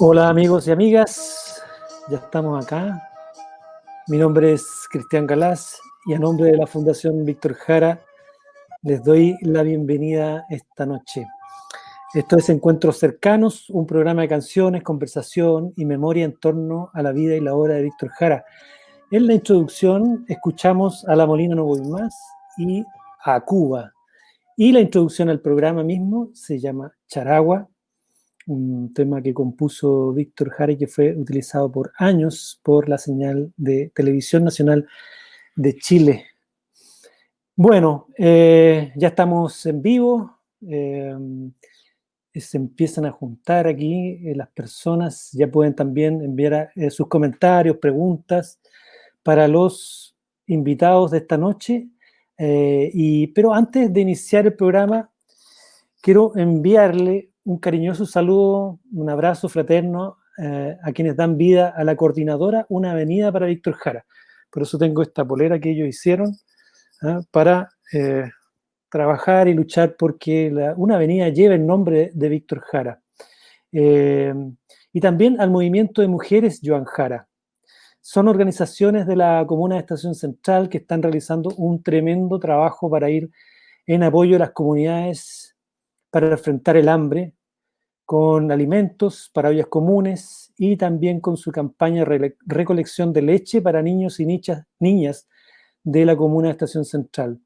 Hola amigos y amigas, ya estamos acá. Mi nombre es Cristian Galás y a nombre de la Fundación Víctor Jara les doy la bienvenida esta noche. Esto es Encuentros Cercanos, un programa de canciones, conversación y memoria en torno a la vida y la obra de Víctor Jara. En la introducción escuchamos a La Molina No Voy Más y a Cuba. Y la introducción al programa mismo se llama Charagua, un tema que compuso Víctor Jara y que fue utilizado por años por la señal de Televisión Nacional de Chile. Bueno, ya estamos en vivo, se empiezan a juntar aquí las personas, ya pueden también enviar sus comentarios, preguntas para los invitados de esta noche. Pero antes de iniciar el programa, quiero enviarle un cariñoso saludo, un abrazo fraterno a quienes dan vida a la coordinadora Una Avenida para Víctor Jara. Por eso tengo esta polera que ellos hicieron para trabajar y luchar porque una avenida lleve el nombre de Víctor Jara. Y también al movimiento de mujeres Joan Jara. Son organizaciones de la Comuna de Estación Central que están realizando un tremendo trabajo para ir en apoyo a las comunidades para enfrentar el hambre, con alimentos para ollas comunes y también con su campaña de recolección de leche para niños y niñas de la Comuna de Estación Central.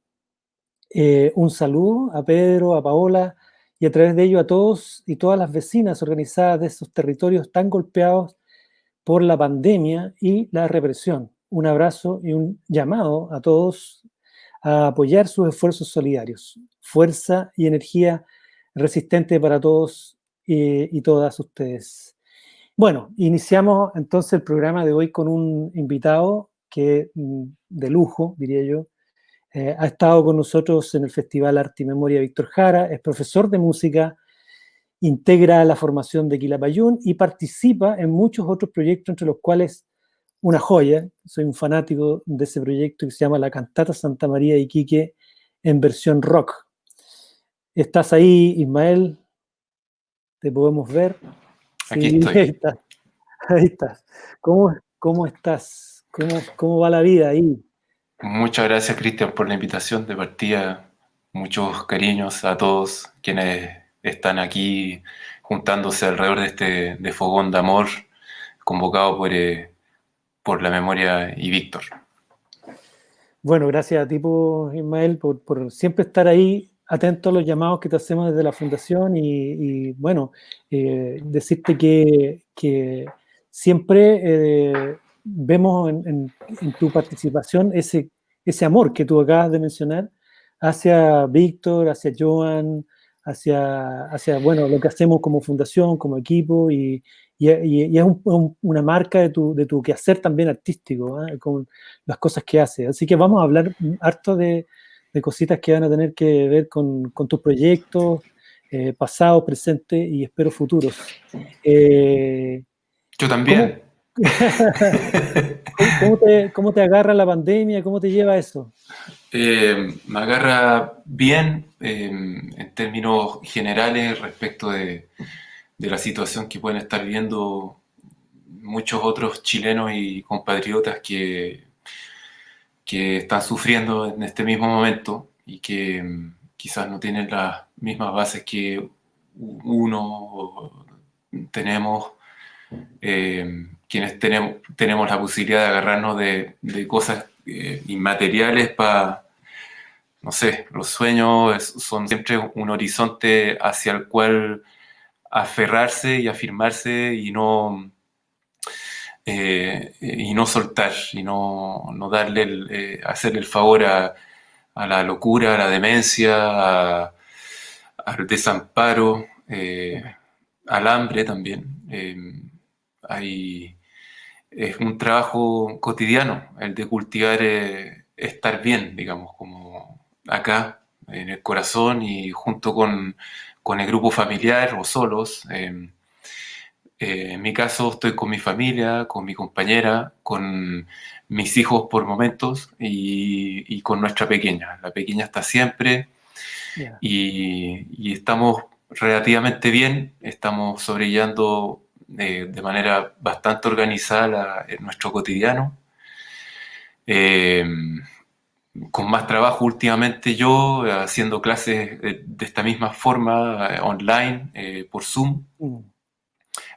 Un saludo a Pedro, a Paola y a través de ello a todos y todas las vecinas organizadas de esos territorios tan golpeados por la pandemia y la represión. Un abrazo y un llamado a todos a apoyar sus esfuerzos solidarios. Fuerza y energía resistente para todos y todas ustedes. Bueno, iniciamos entonces el programa de hoy con un invitado que de lujo, diría yo. Ha estado con nosotros en el Festival Arte y Memoria Víctor Jara, es profesor de música, integra la formación de Quilapayún y participa en muchos otros proyectos, entre los cuales una joya, soy un fanático de ese proyecto que se llama La Cantata Santa María de Iquique en versión rock. ¿Estás ahí, Ismael? ¿Te podemos ver? Aquí Sí, estoy. ahí está. Ahí está. ¿Cómo estás? ¿Cómo va la vida ahí? Muchas gracias, Cristian, por la invitación de partida. Muchos cariños a todos quienes están aquí juntándose alrededor de este fogón de amor convocado por la memoria y Víctor. Bueno, gracias a ti, Ismael, por siempre estar ahí atento a los llamados que te hacemos desde la Fundación bueno, decirte que siempre vemos en tu participación ese amor que tú acabas de mencionar hacia Víctor, hacia Joan, hacia bueno, lo que hacemos como fundación, como equipo y es una marca de tu quehacer también artístico, con las cosas que hace. Así que vamos a hablar harto de cositas que van a tener que ver con tus proyectos, pasados, presentes y espero futuros. Yo ¿Cómo, también. cómo te agarra la pandemia? ¿Cómo te lleva eso? Me agarra bien en términos generales respecto de la situación que pueden estar viviendo muchos otros chilenos y compatriotas que están sufriendo en este mismo momento y que quizás no tienen las mismas bases que uno tenemos, quienes tenemos la posibilidad de agarrarnos de cosas inmateriales para, no sé, los sueños son siempre un horizonte hacia el cual aferrarse y afirmarse y no soltar, y no darle hacerle el favor a la locura, a la demencia, al desamparo, al hambre también. Hay, es un trabajo cotidiano el de cultivar estar bien, digamos, como acá, en el corazón y junto con el grupo familiar o solos. En mi caso estoy con mi familia, con mi compañera, con mis hijos por momentos y con nuestra pequeña. La pequeña está siempre Yeah. y estamos relativamente bien, estamos sobrellevando de manera bastante organizada nuestro cotidiano. Con más trabajo últimamente yo, haciendo clases de esta misma forma, online, por Zoom.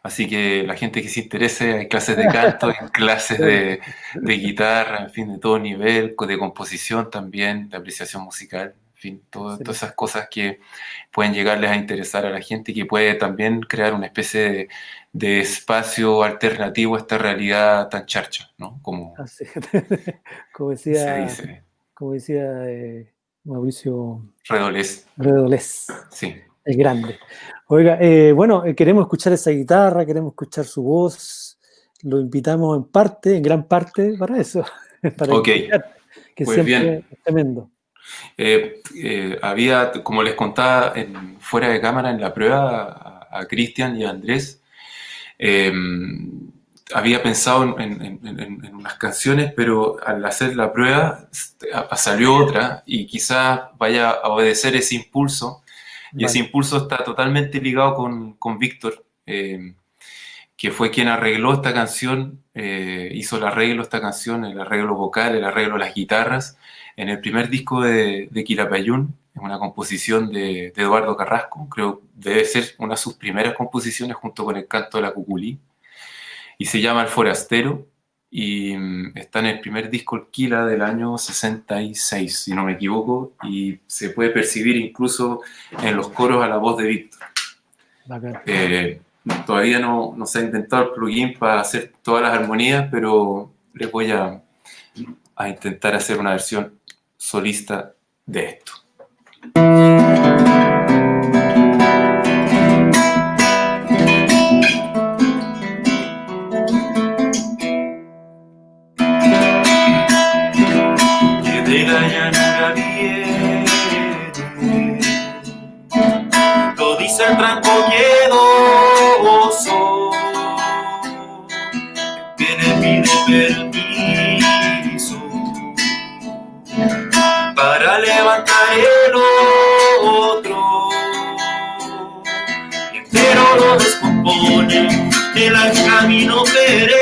Así que la gente que se interese, hay clases de canto, hay clases de guitarra, en fin, de todo nivel, de composición también, de apreciación musical, en fin, todas esas cosas que pueden llegarles a interesar a la gente y que puede también crear una especie de espacio alternativo a esta realidad tan charcha, ¿no? Como decía, se dice. Como decía Mauricio Redolés. Sí. El grande. Oiga, bueno, queremos escuchar esa guitarra, queremos escuchar su voz. Lo invitamos en gran parte para eso, para escuchar, que pues siempre bien. es tremendo. Había, como les contaba fuera de cámara en la prueba a Cristian y a Andrés, había pensado en unas canciones, pero al hacer la prueba salió otra y quizás vaya a obedecer ese impulso. Y ese impulso está totalmente ligado con Víctor, que fue quien arregló esta canción, hizo el arreglo de esta canción, el arreglo vocal, el arreglo de las guitarras, en el primer disco de Quilapayún. Es una composición de Eduardo Carrasco, creo debe ser una de sus primeras composiciones junto con el canto de la Cuculí, y se llama El Forastero, y está en el primer disco El Quila del año 66, si no me equivoco, y se puede percibir incluso en los coros a la voz de Víctor. Todavía no se ha inventado el plugin para hacer todas las armonías, pero les voy a intentar hacer una versión solista de esto. Que de la llanura viene, lo dice el tranco miedoso, viene pide permiso para levantar el otro, y entero lo descompone el camino peregoso.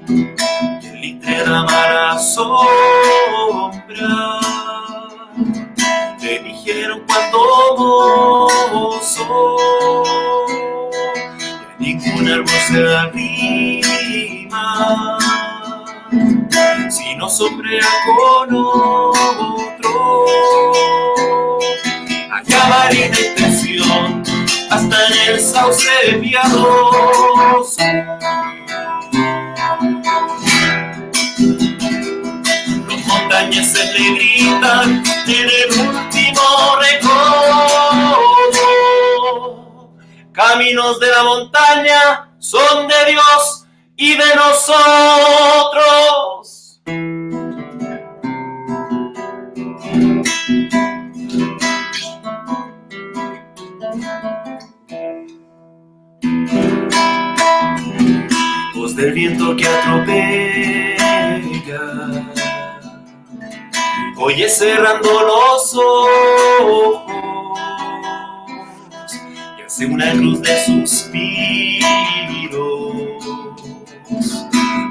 Y el litre da mala sombra, le dijeron cuando mozo, y a ningún árbol se arrima si no sombrea con otro. Allá va la intención hasta en el sauce piadoso. Los montañeses le gritan en el último recodo. Caminos de la montaña son de Dios y de nosotros. Voz del viento que atropella, oye cerrando los ojos y hace una cruz de suspiros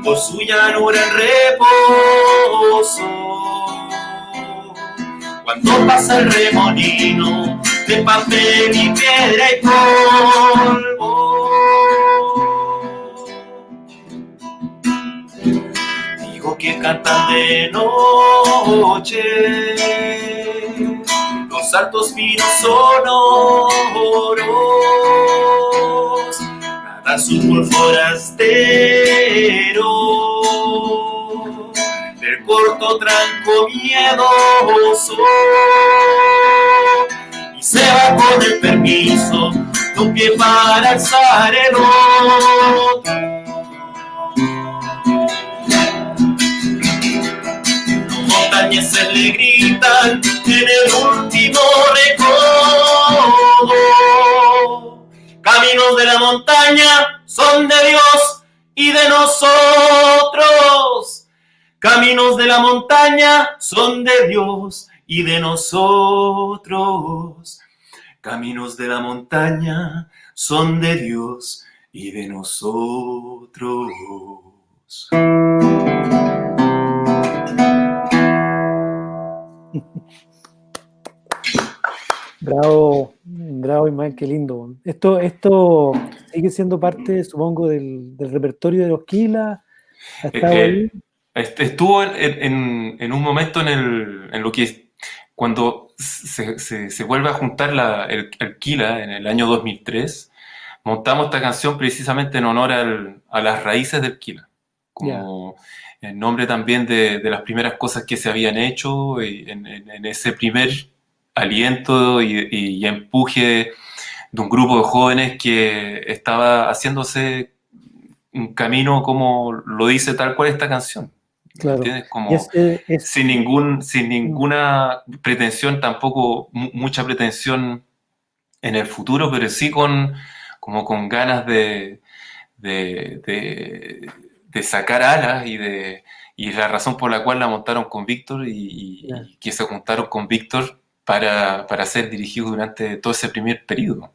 por su llanura en reposo. Cuando pasa el remolino de papel y piedra y polvo, digo que cantan de noche los altos pinos sonoros, nada azul forastero del corto tranco miedoso, y se va con el permiso de un pie para alzar el otro. Los montañeses le gritan en el último recodo. Caminos de la montaña son de Dios y de nosotros. Caminos de la montaña son de Dios y de nosotros. Caminos de la montaña son de Dios y de nosotros. Bravo, bravo Ismael, qué lindo. Esto sigue siendo parte, supongo, del repertorio de los Kila. ¿Ha estado ahí? Estuvo en un momento en lo que cuando se vuelve a juntar el Kila en el año 2003, montamos esta canción precisamente en honor a las raíces del Kila, Ya, como en nombre también de las primeras cosas que se habían hecho, y en ese primer aliento y empuje de un grupo de jóvenes que estaba haciéndose un camino como lo dice tal cual esta canción. ¿Me claro. entiendes? Y Como sin ninguna pretensión, tampoco mucha pretensión en el futuro, pero sí como con ganas de, de, de sacar alas y la razón por la cual la montaron con Víctor ya. y que se juntaron con Víctor para ser dirigidos durante todo ese primer periodo.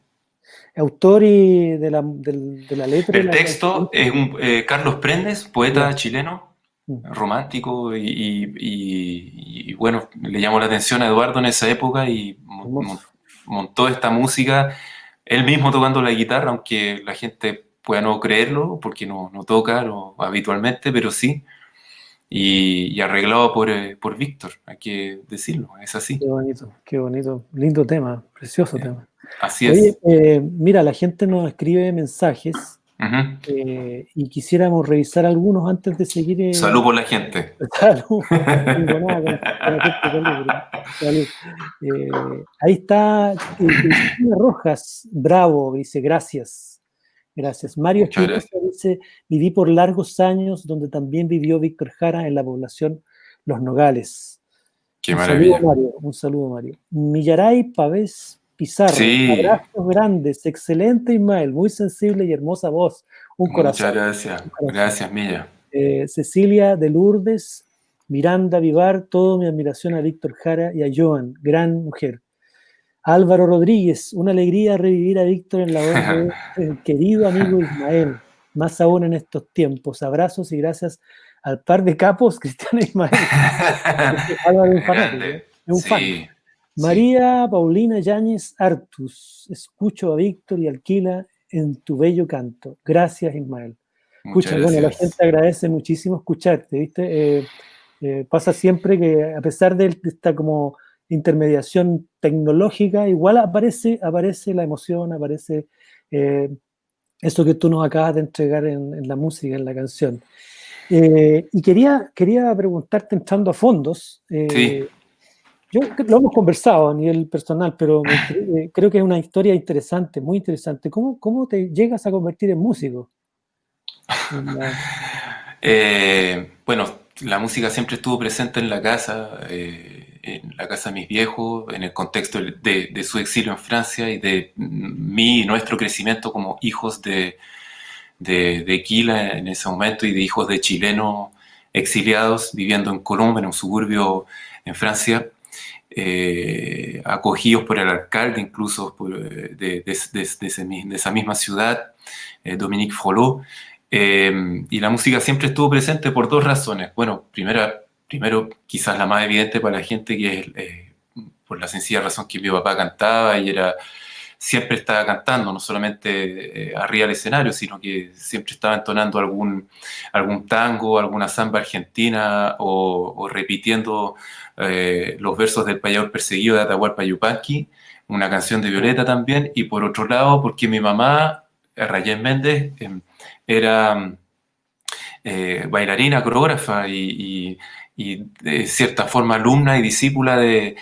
Autor y de la letra y El la canción. texto es Carlos Prendes, poeta Ya. chileno, Mm. romántico y bueno, le llamó la atención a Eduardo en esa época y Hermoso. montó esta música, él mismo tocando la guitarra, aunque la gente pueda no creerlo, porque no toca habitualmente, pero sí, y arreglado por Víctor, hay que decirlo, es así. Qué bonito, qué bonito. Lindo tema, precioso Eh, tema. Así Oye, es. mira, la gente nos escribe mensajes Ujú. y quisiéramos revisar algunos antes de seguir. Salud por la gente. Salud, no tengo nada con hacerte salud, pero salud. Ahí está Cristina Rojas, bravo, dice gracias, gracias. Mario Muchas Espinosa gracias. dice, viví por largos años donde también vivió Víctor Jara en la población Los Nogales. Qué maravilla. Un saludo Mario. Millaray Pavés Pizarro, Sí, abrazos grandes, excelente Ismael, muy sensible y hermosa voz, un muchas corazón, gracias. un corazón. Gracias, Milla. Cecilia de Lourdes, Miranda Vivar, todo mi admiración a Víctor Jara y a Joan, gran mujer. Álvaro Rodríguez, una alegría revivir a Víctor en la voz de querido amigo Ismael, más aún en estos tiempos. Abrazos y gracias al par de capos, Cristiano e Ismael. Álvaro es un fanático, Grande. es un fan. Sí, sí. María Paulina Yáñez Artus, escucho a Víctor y Alquila en tu bello canto. Gracias, Ismael. Muchas Pucha, bueno, la gente gracias. agradece muchísimo escucharte, ¿viste? Pasa siempre que a pesar de esta como intermediación tecnológica, igual aparece la emoción, aparece eh, eso que tú nos acabas de entregar en la música, en la canción. Y quería preguntarte, entrando a fondos, Sí. lo hemos conversado a nivel personal, pero creo que es una historia interesante, muy interesante. ¿Cómo te llegas a convertir en músico? En la- Bueno, la música siempre estuvo presente en la casa de mis viejos, en el contexto de su exilio en Francia y de mi y nuestro crecimiento como hijos de Quila en ese momento y de hijos de chilenos exiliados viviendo en Colombia, en un suburbio en Francia, acogidos por el alcalde incluso de esa misma ciudad, Dominique Frollo. Y la música siempre estuvo presente por dos razones. Bueno, primero quizás la más evidente para la gente, que es por la sencilla razón que mi papá cantaba y siempre estaba cantando, no solamente arriba del escenario, sino que siempre estaba entonando algún tango, alguna samba argentina o repitiendo los versos del Payador Perseguido de Atahualpa Yupanqui, una canción de Violeta también, y por otro lado, porque mi mamá, Rayén Méndez, era bailarina, coreógrafa y de cierta forma alumna y discípula de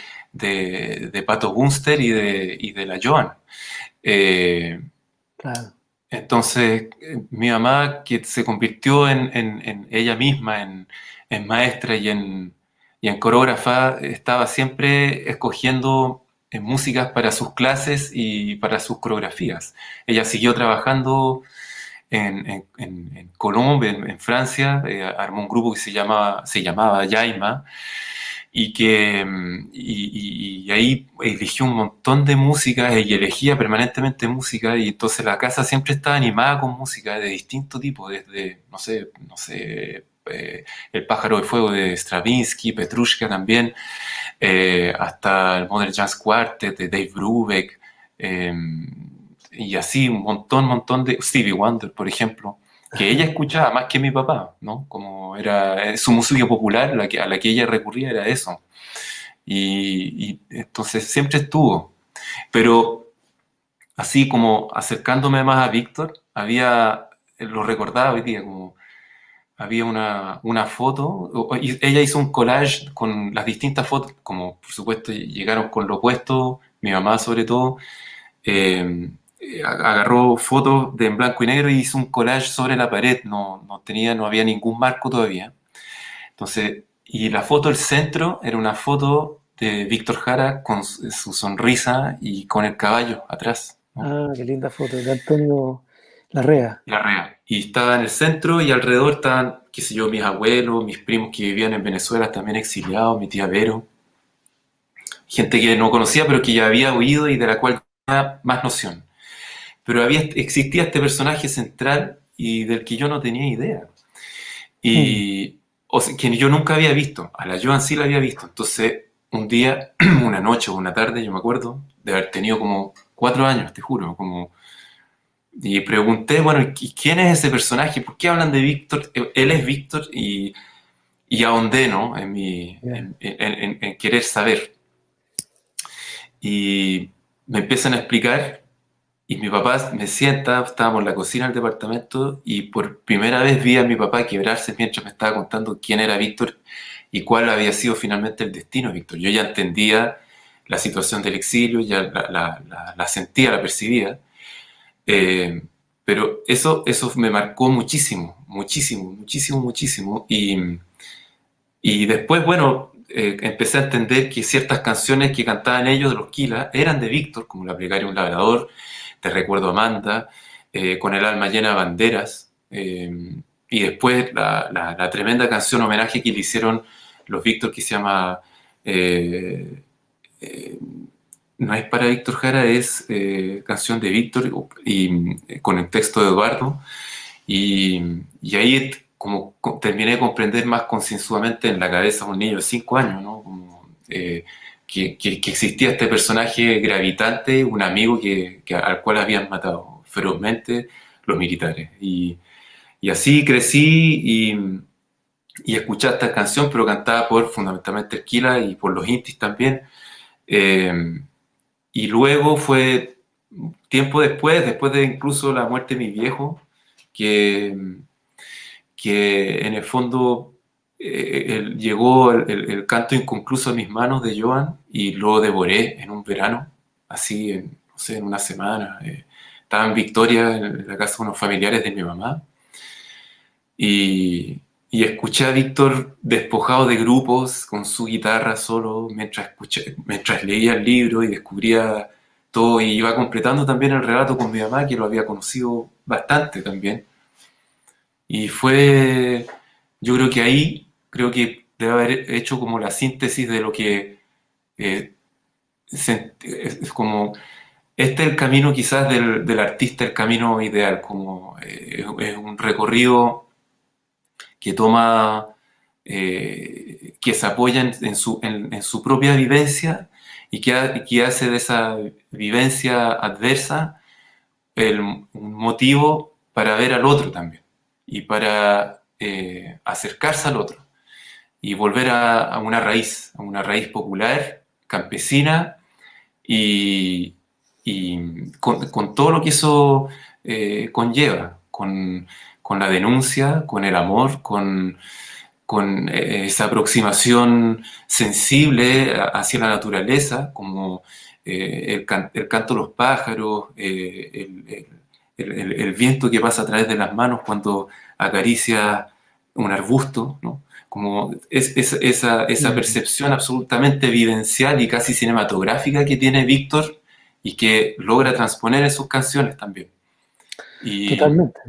Pato Bunster y de la Joan. Eh, claro, entonces, mi mamá, que se convirtió en ella misma, en maestra y en coreógrafa, estaba siempre escogiendo músicas para sus clases y para sus coreografías. Ella siguió trabajando en Colombia, en Francia, armó un grupo que se llamaba Yaima, y ahí eligió un montón de música y elegía permanentemente música, y entonces la casa siempre estaba animada con música de distinto tipo, desde, no sé, El pájaro de fuego de Stravinsky, Petrushka también, hasta el Modern Jazz Quartet de Dave Brubeck, eh, y así un montón de Stevie Wonder, por ejemplo, que ella escuchaba más que mi papá, ¿no? Como era su música popular, a la que ella recurría era eso. Y entonces siempre estuvo. Pero así como acercándome más a Víctor, lo recordaba hoy día, como había una foto, y ella hizo un collage con las distintas fotos, como por supuesto llegaron con lo opuesto, mi mamá sobre todo, agarró fotos de en blanco y negro y hizo un collage sobre la pared, no había ningún marco todavía. Entonces, y la foto del centro era una foto de Víctor Jara con su sonrisa y con el caballo atrás, ¿no? Ah, qué linda foto, de Antonio Larrea. La Rea. Y estaba en el centro y alrededor estaban, qué sé yo, mis abuelos, mis primos que vivían en Venezuela también exiliados, mi tía Vero, gente que no conocía pero que ya había oído y de la cual tenía más noción. Pero existía este personaje central y del que yo no tenía idea. Mm. Y, o sea, que yo nunca había visto. A la Joan sí la había visto. Entonces, un día, una noche o una tarde, yo me acuerdo, de haber tenido como 4 años, te juro, y pregunté, bueno, ¿quién es ese personaje? ¿Por qué hablan de Víctor? Él es Víctor, y ahondé, ¿no? Ya. En querer saber. Y me empiezan a explicar. Y mi papá me sienta, estábamos en la cocina del departamento, y por primera vez vi a mi papá quebrarse mientras me estaba contando quién era Víctor y cuál había sido finalmente el destino de Víctor. Yo ya entendía la situación del exilio, ya la sentía, la percibía, eh, pero eso me marcó muchísimo, muchísimo, muchísimo, muchísimo. Y después, bueno, empecé a entender que ciertas canciones que cantaban ellos de los Kila eran de Víctor, como La plegaria de un labrador, Te recuerdo Amanda, Con el alma llena de banderas, y después la tremenda canción homenaje que le hicieron los Víctor, que se llama eh, eh, no es para Víctor Jara, es canción de Víctor, y con el texto de Eduardo. Y ahí como terminé de comprender más concienzudamente en la cabeza de un niño de 5 años, ¿no? Como, que existía este personaje gravitante, un amigo al cual habían matado ferozmente los militares. Y así crecí, y escuché esta canción, pero cantada por fundamentalmente Esquila y por los Intis también. Eh, y luego fue tiempo después de incluso la muerte de mi viejo, que, que en el fondo llegó el canto inconcluso a mis manos de Joan, y lo devoré en un verano, así, no sé, en una semana. Estaba en Victoria, en la casa de unos familiares de mi mamá, y, y escuché a Víctor despojado de grupos con su guitarra solo mientras leía el libro y descubría todo, y iba completando también el relato con mi mamá, que lo había conocido bastante también. Y yo creo que ahí, creo que debe haber hecho como la síntesis de lo que eh, es como, este es el camino quizás del artista, el camino ideal, como es un recorrido que toma, que se apoya en su propia vivencia, y que hace de esa vivencia adversa un motivo para ver al otro también, y para acercarse al otro y volver a a una raíz popular, campesina, y, y con todo lo que eso conlleva, con la denuncia, con el amor, con esa aproximación sensible hacia la naturaleza, como el canto de los pájaros, el viento que pasa a través de las manos cuando acaricia un arbusto, ¿no? Como esa Mm. percepción absolutamente vivencial y casi cinematográfica que tiene Víctor, y que logra transponer en sus canciones también. Y Totalmente.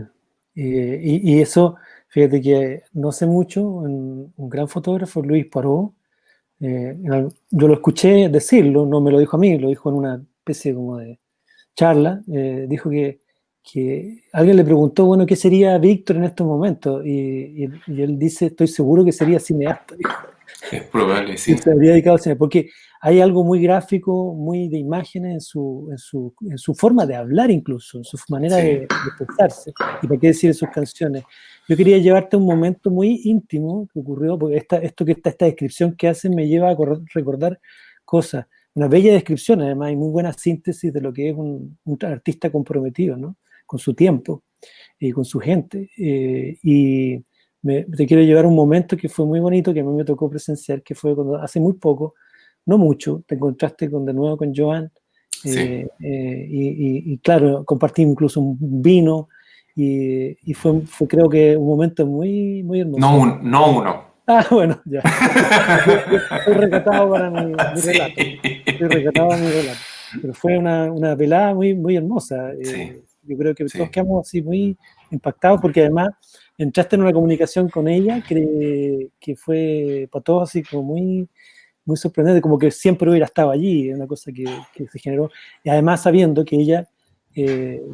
Y eso, fíjate que no sé mucho, un gran fotógrafo, Luis Poirot, Yo lo escuché decirlo, no me lo dijo a mí, lo dijo en una especie como de charla. Dijo que alguien le preguntó, bueno, ¿qué sería Víctor en estos momentos? Y él dice, estoy seguro que sería cineasta, dijo. Es probable, Y sí. se habría dedicado al cine, porque hay algo muy gráfico, muy de imágenes en su forma de hablar incluso, en su manera Sí, de expresarse, y para qué decir en sus canciones. Yo quería llevarte a un momento muy íntimo que ocurrió, porque esta descripción que hacen me lleva a recordar cosas. Una bella descripción, además, y muy buena síntesis de lo que es un artista comprometido, ¿no? Con su tiempo y con su gente. Y te quiero llevar a un momento que fue muy bonito, que a mí me tocó presenciar, que fue cuando hace muy poco, no mucho, te encontraste de nuevo con Joan, sí. y claro, compartí incluso un vino, y fue creo que un momento muy, muy No, hermoso. no uno. Ah, bueno, ya. Estoy recatado para mi relato. Sí, Estoy recatado para mi relato. Pero fue una velada muy, muy hermosa. sí, Yo creo que todos sí, quedamos así muy impactados porque además entraste en una comunicación con ella que fue para todos así como muy, muy sorprendente, como que siempre hubiera estado allí, una cosa que se generó. Y además sabiendo que ella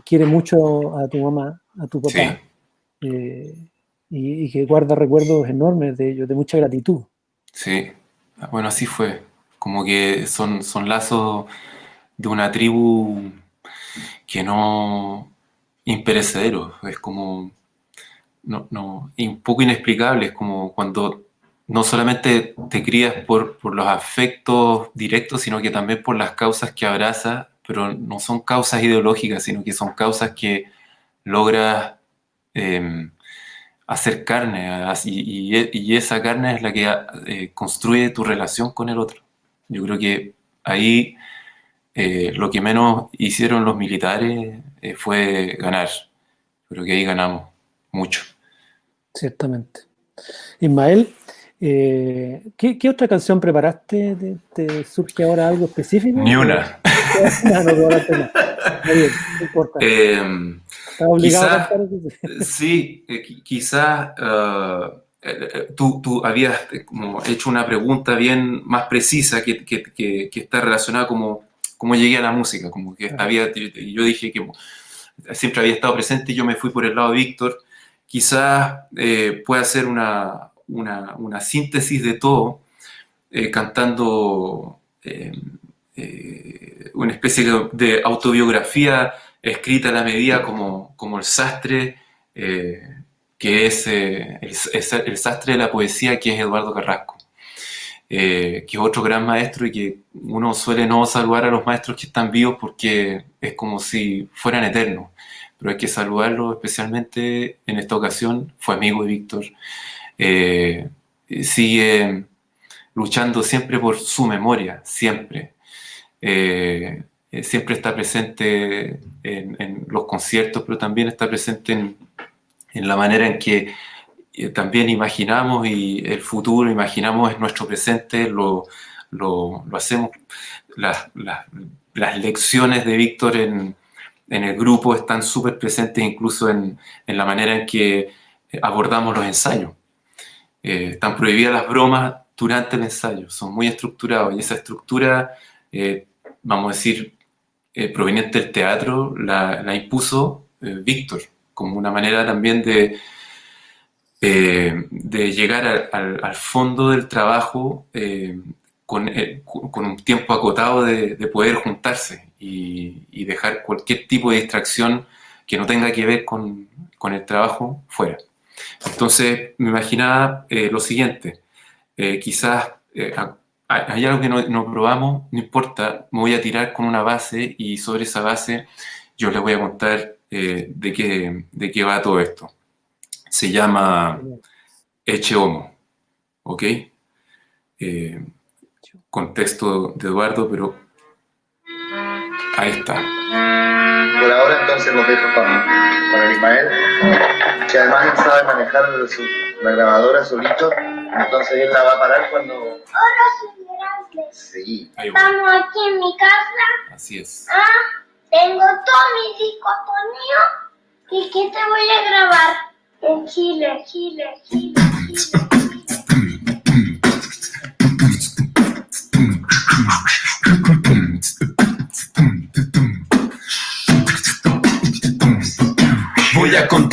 quiere mucho a tu mamá, a tu sí, papá, eh, y que guarda recuerdos enormes de ellos, de mucha gratitud. sí. Bueno, así fue. Como que son lazos de una tribu que no imperecederos. Es como y un poco inexplicable. Es como cuando no solamente te crías por los afectos directos, sino que también por las causas que abrazas, pero no son causas ideológicas, sino que son causas que logras eh, hacer carne, y esa carne es la que construye tu relación con el otro. Yo creo que ahí lo que menos hicieron los militares fue ganar. Creo que ahí ganamos mucho. Ciertamente. Ismael, ¿qué otra canción preparaste? ¿Te surge ahora algo específico? Ni ¿O una. no, no preparaste nada? Está bien, no importa. ¿Estás obligado a Quizás, cantar eso? sí, quizás tú habías como hecho una pregunta bien más precisa que está relacionada como cómo llegué a la música, como que Ajá. había, yo dije que siempre había estado presente y yo me fui por el lado de Víctor. Quizás pueda ser una síntesis de todo, cantando una especie de autobiografía escrita a la medida como el sastre, que es el sastre de la poesía, que es Eduardo Carrasco, que es otro gran maestro y que uno suele no saludar a los maestros que están vivos porque es como si fueran eternos, pero hay que saludarlo especialmente en esta ocasión. Fue amigo de Víctor, eh, sigue luchando siempre por su memoria, siempre. Siempre está presente en los conciertos, pero también está presente en la manera en que también imaginamos y el futuro, imaginamos en nuestro presente, lo hacemos. Las lecciones de Víctor en el grupo están súper presentes incluso en la manera en que abordamos los ensayos. Están prohibidas las bromas durante el ensayo, son muy estructurados y esa estructura, vamos a decir, proveniente del teatro, la impuso Víctor, como una manera también de llegar al fondo del trabajo con un tiempo acotado de poder juntarse y dejar cualquier tipo de distracción que no tenga que ver con el trabajo fuera. Entonces me imaginaba lo siguiente, quizás hay algo que no probamos, no importa, me voy a tirar con una base y sobre esa base yo les voy a contar de qué va todo esto. Se llama Eche Homo, ¿ok? Eh, Contexto de Eduardo, pero ahí está. Por ahora entonces los dejo con el Ismael, que además él sabe manejar la grabadora solito, entonces él la va a parar cuando... Hola, soy grande. Sí. Estamos aquí en mi casa. Así es. Tengo todos mis discos ponidos. ¿Y qué te voy a grabar? En Chile, Chile, Chile, Chile.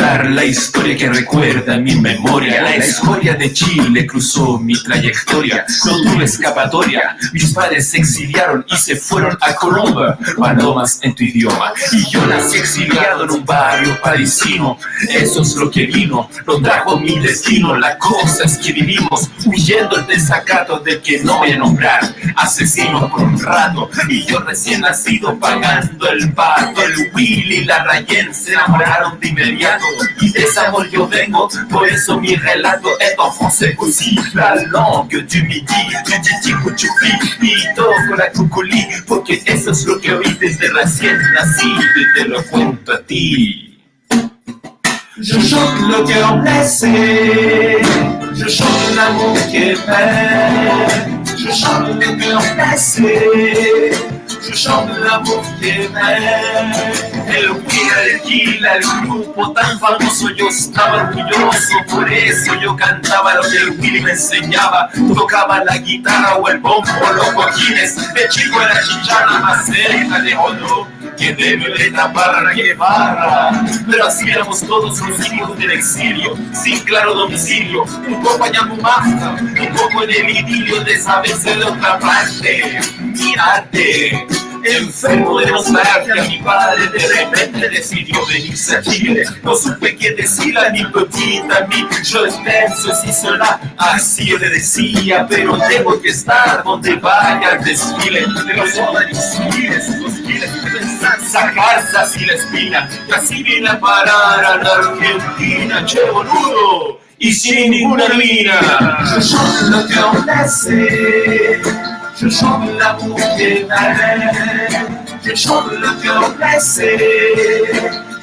contar la historia que recuerda mi memoria. La escoria de Chile cruzó mi trayectoria. No tuve escapatoria. Mis padres se exiliaron y se fueron a Colombia. Palomas en tu idioma. Y yo nací exiliado en un barrio parisino. Eso es lo que vino, lo trajo mi destino. La cosa es que vivimos huyendo el desacato del que no voy a nombrar. Asesino por un rato. Y yo recién nacido pagando el pato. El Willy y la Rayen se enamoraron de inmediato. Y de ese amor yo vengo, por eso mi relato est en français aussi. La langue du midi, du titi cuchupi. Y toco la cuculí, porque eso es lo que oí desde recién nacido y te lo cuento a ti. Je chante le cœur blessé, je chante l'amour qui perd. Je chante le cœur blessé, je chante l'amour qui perd. El Willa, el Gila, el grupo tan famoso, yo estaba orgulloso, por eso yo cantaba lo que el Willy me enseñaba. Tocaba la guitarra o el bombo, los cojines, de chico era chicharra más cerca de Olo. Que debe de tapar la Guevara. Pero así éramos todos los hijos del exilio, sin claro domicilio, un poco allá en Bumasta, un poco en el idilio de saberse de otra parte. Mirarte, enfermo de nostalgia, mi padre de repente decidió venirse a Chile. No supe qué decirle, mi pepita, mi yo extenso, si sola, así yo le decía, pero tengo que estar donde vaya el desfile de los civiles, los giles, pensar sacarse así la espina, y así vine a parar a la Argentina, che boludo, y sin ninguna mina. Je chante le cœur blessé, je chante l'amour qui perd. Je chante le cœur blessé,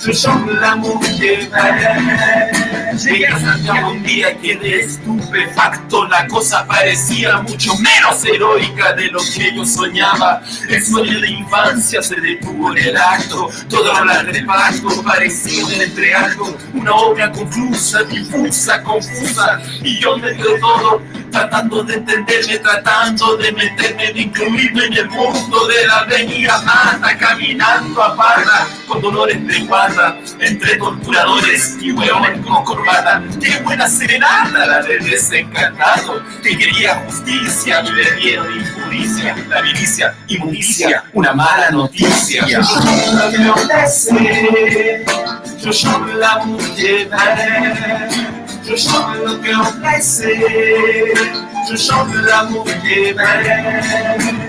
je chante l'amour qui perd. Llegué a Santiago un día, quedé estupefacto. La cosa parecía mucho menos heroica de lo que yo soñaba. El sueño de infancia se detuvo en el acto. Todo el arrebato parecía un entreacto, una obra confusa, difusa, confusa. Y yo me dio todo, tratando de entenderme, tratando de meterme, de incluirme en el mundo de la avenida Mata, caminando a parra, con dolores de guarda, entre torturadores y hueones con corbata. ¡Qué buena serenata la del desencantado! Que quería justicia, y le dieron injusticia, la milicia, inmundicia, una mala noticia. Yo chante le cœur blessé, je chante l'amour qui perd. Je chante le cœur blessé, je chante l'amour qui perd.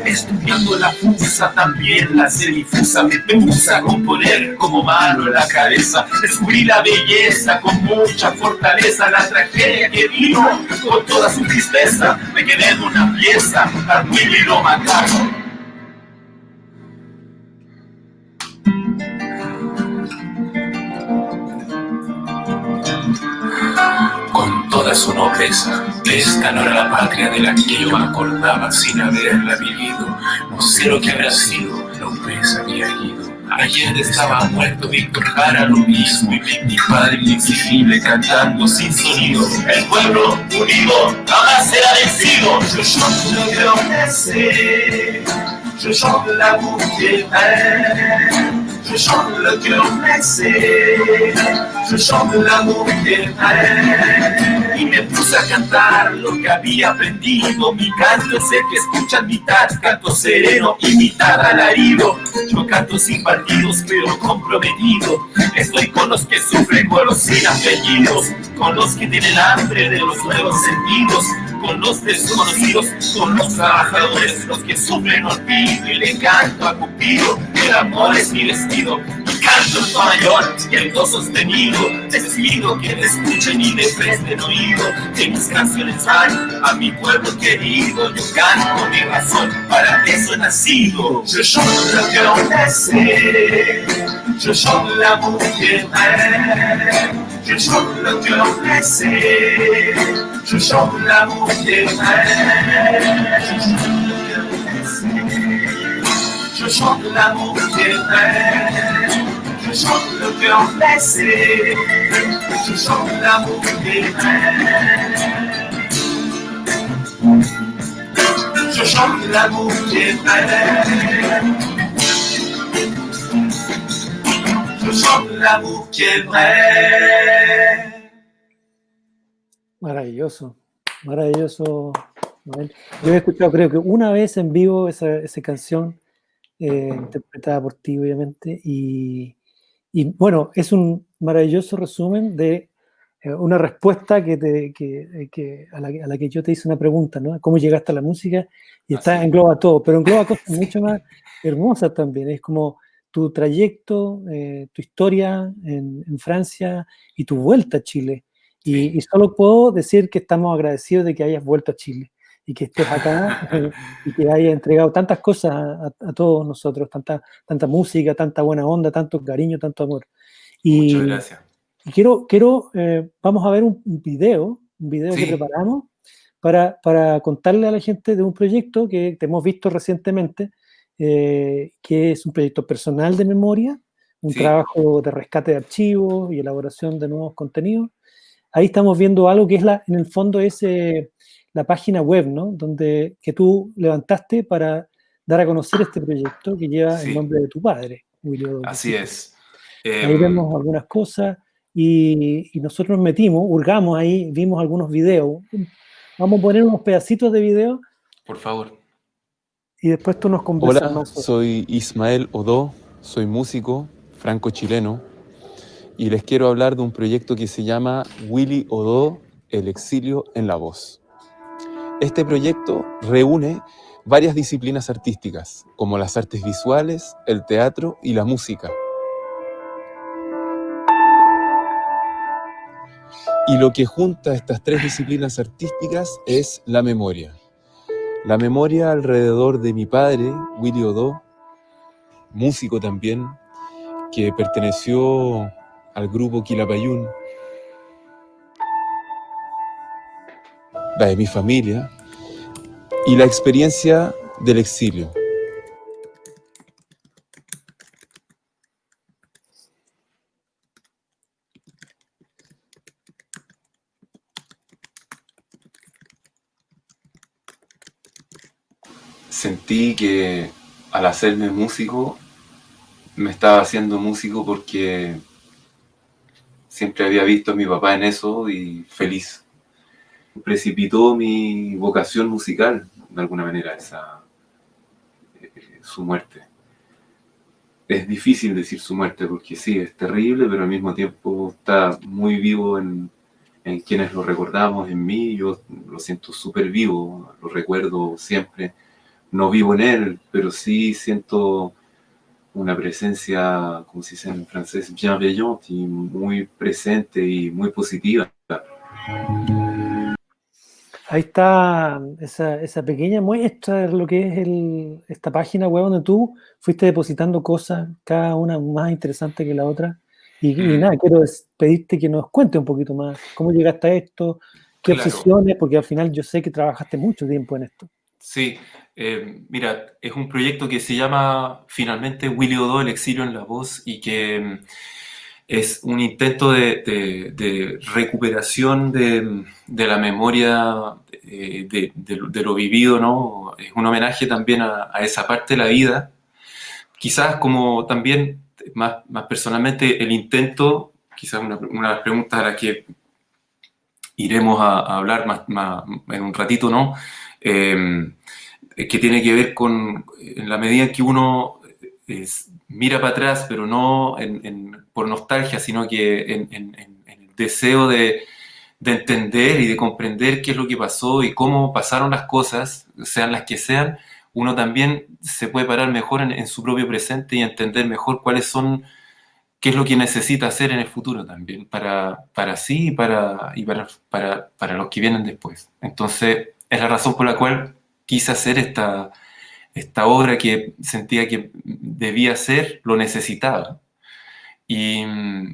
Estudiando la fusa, también la semifusa, me puse a componer como mano en la cabeza. Descubrí la belleza con mucha fortaleza, la tragedia que vino con toda su tristeza. Me quedé en una pieza, al Willy lo mataron. Con toda su nobleza, esta no era la patria de la que yo me acordaba sin haberla vivido. No sé lo que habrá sido, la UPS había ido. Ayer estaba muerto Víctor Jara, lo mismo, y mi padre inexigible cantando sin sonido. El pueblo unido jamás será vencido. Je chante le cœur blessé, je chante l'amour qui perd. Je chante le cœur blessé, je chante l'amour qui perd. Y me puse a cantar lo que había aprendido. Mi canto es el que escuchan mitad, canto sereno y mitad alarido. Yo canto sin partidos, pero comprometido. Estoy con los que sufren, con los sin apellidos, con los que tienen hambre de los nuevos sentidos, con los desconocidos, con los trabajadores, los que sufren olvido. Y le canto a Cupido, el amor es mi destino. Y canto en fa mayor y el do sostenido. Les pido que me escuchen y me presten oído, que mis canciones van a mi pueblo querido. Yo canto mi razón, para eso he nacido. Je chante le cœur blessé, je chante l'amour qui perd. Je chante le cœur blessé, je chante l'amour qui perd. Je chante l'amour qui perd. Je chante le cœur blessé, je chante l'amour qui perd. Je chante l'amour qui perd. je chante l'amour qui est vrai. Maravilloso, maravilloso, Noel. Yo he escuchado, creo que una vez en vivo esa canción, interpretada por ti, obviamente, y bueno, es un maravilloso resumen de una respuesta a la que yo te hice una pregunta, ¿no? ¿Cómo llegaste a la música? Y engloba todo, pero engloba cosas Sí. mucho más hermosas también. Es como tu trayecto, tu historia en Francia y tu vuelta a Chile. Sí. Y solo puedo decir que estamos agradecidos de que hayas vuelto a Chile y que estés acá y que hayas entregado tantas cosas a todos nosotros, tanta música, tanta buena onda, tanto cariño, tanto amor. Muchas gracias. Y vamos a ver un video Sí. que preparamos para contarle a la gente de un proyecto que te hemos visto recientemente, que es un proyecto personal de memoria, un Sí. trabajo de rescate de archivos y elaboración de nuevos contenidos. Ahí estamos viendo algo que es en el fondo es la página web, ¿no? Que tú levantaste para dar a conocer este proyecto que lleva el Sí. nombre de tu padre, Willy O'Donnell. Así es. Ahí vemos algunas cosas y nosotros hurgamos ahí, vimos algunos videos. Vamos a poner unos pedacitos de video Por favor. y después tú nos conversas Hola, más. soy Ismael Odó, soy músico franco-chileno y les quiero hablar de un proyecto que se llama Willy Odó, el exilio en la voz. Este proyecto reúne varias disciplinas artísticas, como las artes visuales, el teatro y la música. Y lo que junta estas tres disciplinas artísticas es la memoria. La memoria alrededor de mi padre, Willy Odó, músico también, que perteneció al grupo Quilapayún, la de mi familia, y la experiencia del exilio. Sentí que al hacerme músico, me estaba haciendo músico porque siempre había visto a mi papá en eso y feliz. Precipitó mi vocación musical, de alguna manera, su muerte. Es difícil decir su muerte porque sí, es terrible, pero al mismo tiempo está muy vivo en quienes lo recordamos, en mí. Yo lo siento súper vivo, lo recuerdo siempre. No vivo en él, pero sí siento una presencia, como se dice en francés, bienveillante, y muy presente y muy positiva. Ahí está esa pequeña muestra de lo que es esta página web donde tú fuiste depositando cosas, cada una más interesante que la otra. Y nada, quiero pedirte que nos cuente un poquito más cómo llegaste a esto, qué obsesiones, porque al final yo sé que trabajaste mucho tiempo en esto. Sí, mira, es un proyecto que se llama finalmente Willy Odó, el exilio en la voz, y que es un intento de recuperación de la memoria de lo vivido, ¿no? Es un homenaje también a esa parte de la vida. Quizás como también, más personalmente, el intento, quizás una de las preguntas a las que iremos a hablar más en un ratito, ¿no? Que tiene que ver con, en la medida en que uno mira para atrás, pero no por nostalgia, sino que en el deseo de entender y de comprender qué es lo que pasó y cómo pasaron las cosas, sean las que sean, uno también se puede parar mejor en su propio presente y entender mejor qué es lo que necesita hacer en el futuro también, para sí y para los que vienen después. Entonces, es la razón por la cual quise hacer esta obra que sentía que debía ser, lo necesitaba. Y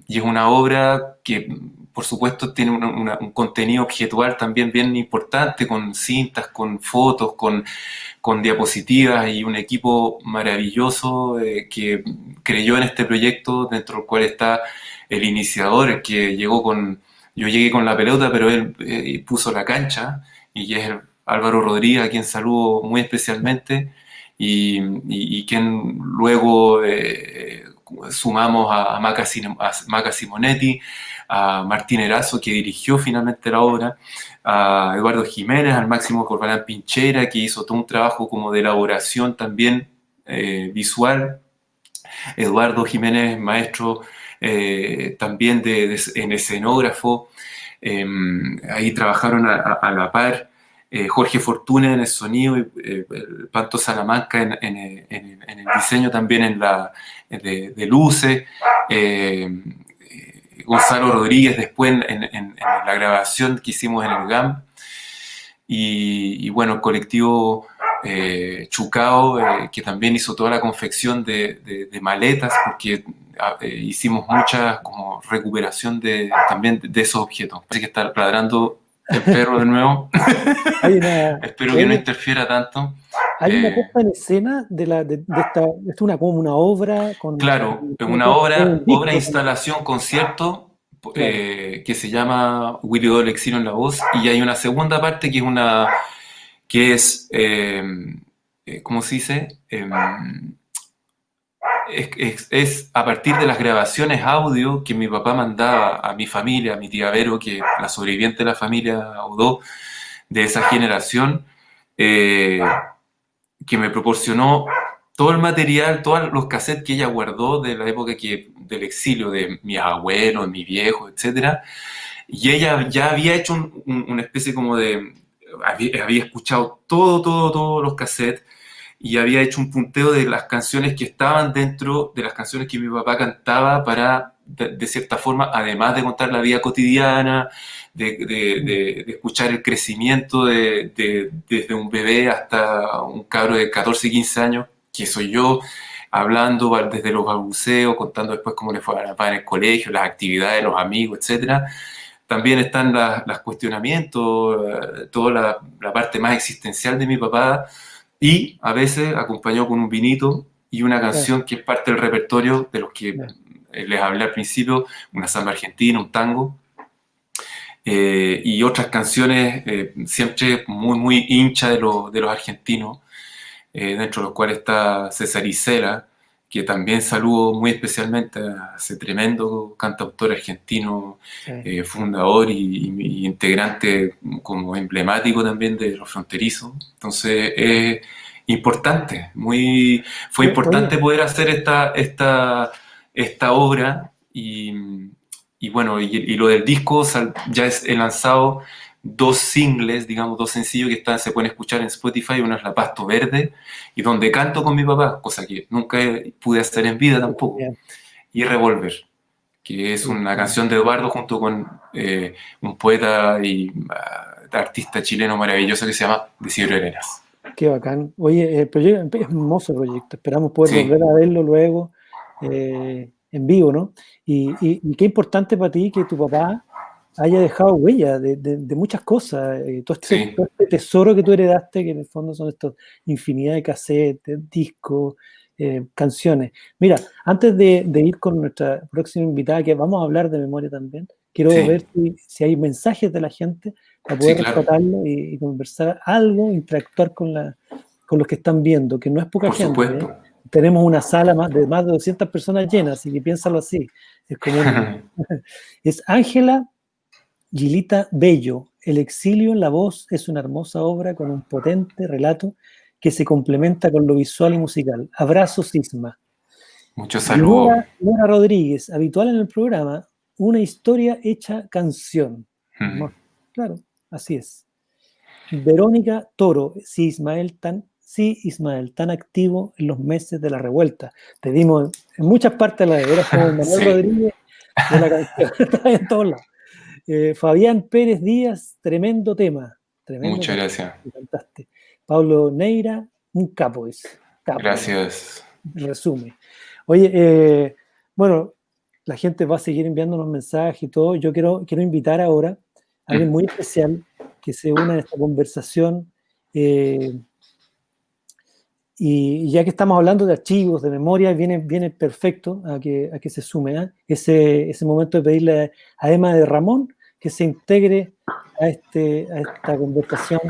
es una obra que, por supuesto, tiene un contenido objetual también bien importante, con cintas, con fotos, con diapositivas y un equipo maravilloso que creyó en este proyecto, dentro del cual está el iniciador, el que yo llegué con la pelota, pero él puso la cancha, y es Álvaro Rodríguez, a quien saludo muy especialmente, y quien luego, sumamos a Maca Simonetti, a Martín Erazo, que dirigió finalmente la obra, a Eduardo Jiménez, al Máximo Corbalán Pincheira, que hizo todo un trabajo como de elaboración también visual. Eduardo Jiménez, maestro también en escenógrafo. Ahí trabajaron a la par. Jorge Fortuna en el sonido, Panto Salamanca en el diseño también de luces, Gonzalo Rodríguez después en la grabación que hicimos en el GAM, y bueno, el colectivo Chucao, que también hizo toda la confección de maletas, porque hicimos mucha como recuperación también de esos objetos. Parece que está ladrando el perro de nuevo. Espero que no interfiera tanto. Hay una puesta en escena de esta, es como una obra con... Claro, una obra instalación, concierto, claro, que se llama Willy O'Donnell, el exilio en la voz, y hay una segunda parte que es ¿cómo se dice? Es a partir de las grabaciones audio que mi papá mandaba a mi familia, a mi tía Vero, que es la sobreviviente de la familia Odó, de esa generación, que me proporcionó todo el material, todos los cassettes que ella guardó de la época del exilio, de mis abuelos, mi viejo, etc. Y ella ya había hecho una especie como de... Había escuchado todos los cassettes, y había hecho un punteo de las canciones que estaban dentro de las canciones que mi papá cantaba para, de cierta forma, además de contar la vida cotidiana, de escuchar el crecimiento desde un bebé hasta un cabro de 14, 15 años, que soy yo, hablando desde los balbuceos, contando después cómo le fue a mi papá en el colegio, las actividades, los amigos, etc. También están los cuestionamientos, toda la parte más existencial de mi papá, y a veces acompañado con un vinito y una canción que es parte del repertorio de los que les hablé al principio, una samba argentina, un tango, y otras canciones siempre muy hincha de los argentinos, dentro de los cuales está César Isela, que también saludo muy especialmente a ese tremendo cantautor argentino, fundador y integrante como emblemático también de Los Fronterizos. Entonces es importante, fue importante poder hacer esta obra, y bueno, y lo del disco, ya he lanzado 2 singles, digamos, 2 sencillos que se pueden escuchar en Spotify. Uno es La Pasto Verde, y donde canto con mi papá, cosa que nunca pude hacer en vida tampoco, y Revolver, que es una canción de Eduardo junto con un poeta y artista chileno maravilloso que se llama Desiderio Arenas. Qué bacán. Oye, el proyecto es un hermoso proyecto, esperamos poder volver a verlo luego en vivo, ¿no? Y qué importante para ti que tu papá haya dejado huella de muchas cosas, todo este tesoro que tú heredaste, que en el fondo son estos infinidad de cassettes, discos, canciones. Mira, antes de ir con nuestra próxima invitada, que vamos a hablar de memoria también, quiero ver si hay mensajes de la gente para poder rescatarlo y conversar algo, interactuar con los que están viendo, que no es poca gente. Por supuesto. Tenemos una sala de más de 200 personas llenas, así que piénsalo así. Es como es Ángela Gilita Bello. El exilio en la voz es una hermosa obra con un potente relato que se complementa con lo visual y musical. Abrazo, Sisma. Muchos saludos. Nora Rodríguez, habitual en el programa, una historia hecha canción. Claro, así es. Verónica Toro, Ismael, tan activo en los meses de la revuelta. Te dimos en muchas partes de la era como Manuel Rodríguez de la canción. Está en todos lados. Fabián Pérez Díaz, tremendo tema. Muchas gracias. Cantaste. Pablo Neira, un capo es. Gracias. En resumen. Oye, bueno, la gente va a seguir enviándonos mensajes y todo. Yo quiero invitar ahora a alguien muy especial que se una a esta conversación. Y ya que estamos hablando de archivos, de memoria, viene perfecto a que se sume ese momento de pedirle a Emma de Ramón que se integre a esta conversación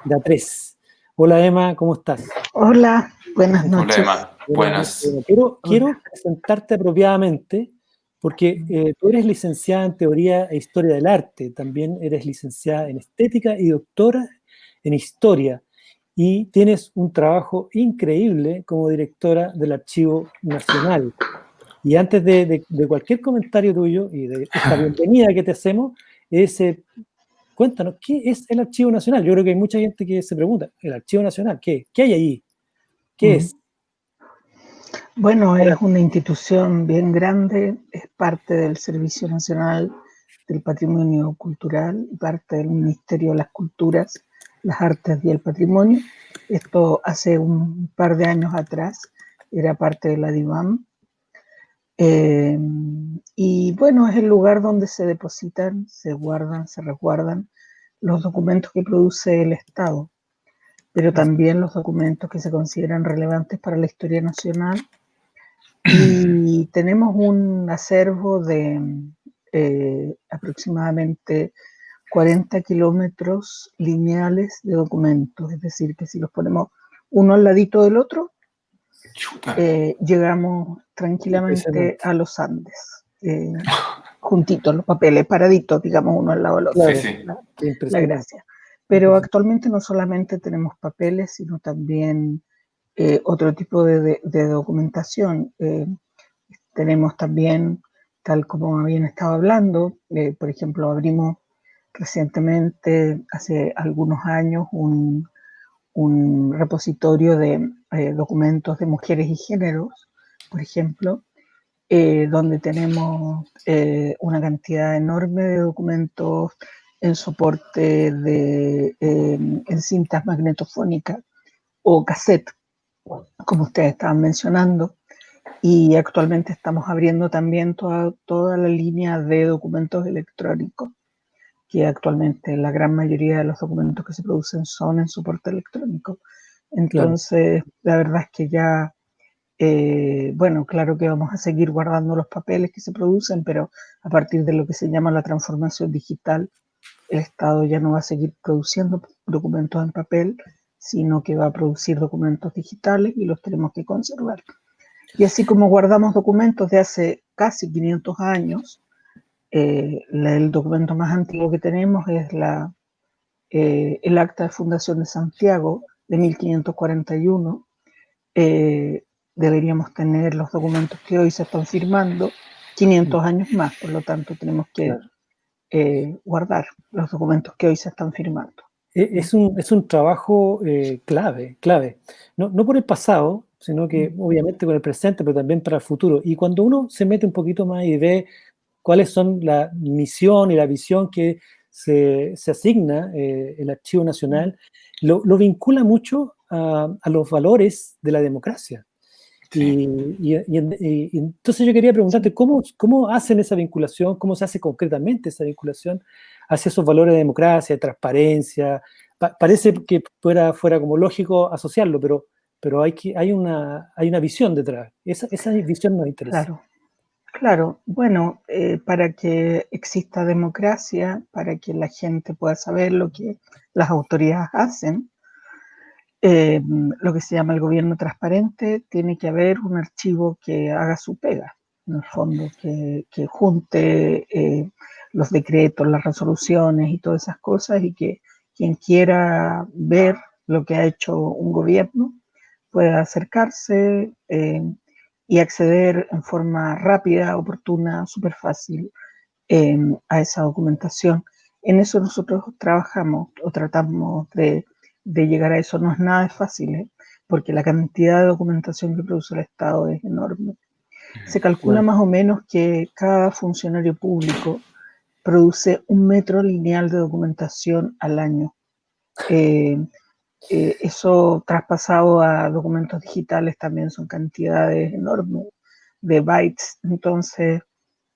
de A3. Hola Emma, ¿cómo estás? Hola, Buenas Hola, noches. Emma. Buenas. Quiero presentarte apropiadamente, porque tú eres licenciada en Teoría e Historia del Arte, también eres licenciada en Estética y doctora en Historia, y tienes un trabajo increíble como directora del Archivo Nacional. Y antes de cualquier comentario tuyo y de esta bienvenida que te hacemos, cuéntanos, ¿qué es el Archivo Nacional? Yo creo que hay mucha gente que se pregunta, ¿el Archivo Nacional qué hay ahí? ¿Qué es? Bueno, es una institución bien grande, es parte del Servicio Nacional del Patrimonio Cultural, parte del Ministerio de las Culturas, las Artes y el Patrimonio. Esto hace un par de años atrás era parte de la DIVAM. Y bueno, es el lugar donde se depositan, se guardan, se resguardan los documentos que produce el Estado, pero también los documentos que se consideran relevantes para la historia nacional. Y tenemos un acervo de aproximadamente 40 kilómetros lineales de documentos, es decir, que si los ponemos uno al ladito del otro, llegamos tranquilamente a los Andes, juntitos los papeles, paraditos, digamos, uno al lado del otro. Claro, Sí, sí. La gracia. Pero actualmente no solamente tenemos papeles, sino también otro tipo de documentación. Tenemos también, tal como habían estado hablando, por ejemplo, abrimos recientemente, hace algunos años, un repositorio de documentos de mujeres y géneros, por ejemplo, donde tenemos una cantidad enorme de documentos en soporte en cintas magnetofónicas o cassette, como ustedes estaban mencionando, y actualmente estamos abriendo también toda la línea de documentos electrónicos, que actualmente la gran mayoría de los documentos que se producen son en soporte electrónico. Entonces, la verdad es que ya, bueno, claro que vamos a seguir guardando los papeles que se producen, pero a partir de lo que se llama la transformación digital, el Estado ya no va a seguir produciendo documentos en papel, sino que va a producir documentos digitales y los tenemos que conservar. Y así como guardamos documentos de hace casi 500 años, el documento más antiguo que tenemos es el Acta de Fundación de Santiago de 1541. Deberíamos tener los documentos que hoy se están firmando 500 años más, por lo tanto tenemos que guardar los documentos que hoy se están firmando. Es un trabajo clave. No por el pasado, sino que obviamente con el presente, pero también para el futuro. Y cuando uno se mete un poquito más y ve cuáles son la misión y la visión que se asigna el Archivo Nacional, lo vincula mucho a los valores de la democracia. Sí. Y entonces yo quería preguntarte, ¿cómo hacen esa vinculación? ¿Cómo se hace concretamente esa vinculación hacia esos valores de democracia, de transparencia? Parece que fuera como lógico asociarlo, pero hay una visión detrás. Esa visión nos interesa. Claro. Bueno, para que exista democracia, para que la gente pueda saber lo que las autoridades hacen, lo que se llama el gobierno transparente, tiene que haber un archivo que haga su pega, en el fondo, que junte los decretos, las resoluciones y todas esas cosas, y que quien quiera ver lo que ha hecho un gobierno pueda acercarse y acceder en forma rápida, oportuna, súper fácil a esa documentación. En eso nosotros trabajamos o tratamos de llegar a eso. No es nada fácil, porque la cantidad de documentación que produce el Estado es enorme. Se calcula más o menos que cada funcionario público produce 1 metro lineal de documentación al año. Eso traspasado a documentos digitales también son cantidades enormes de bytes. Entonces,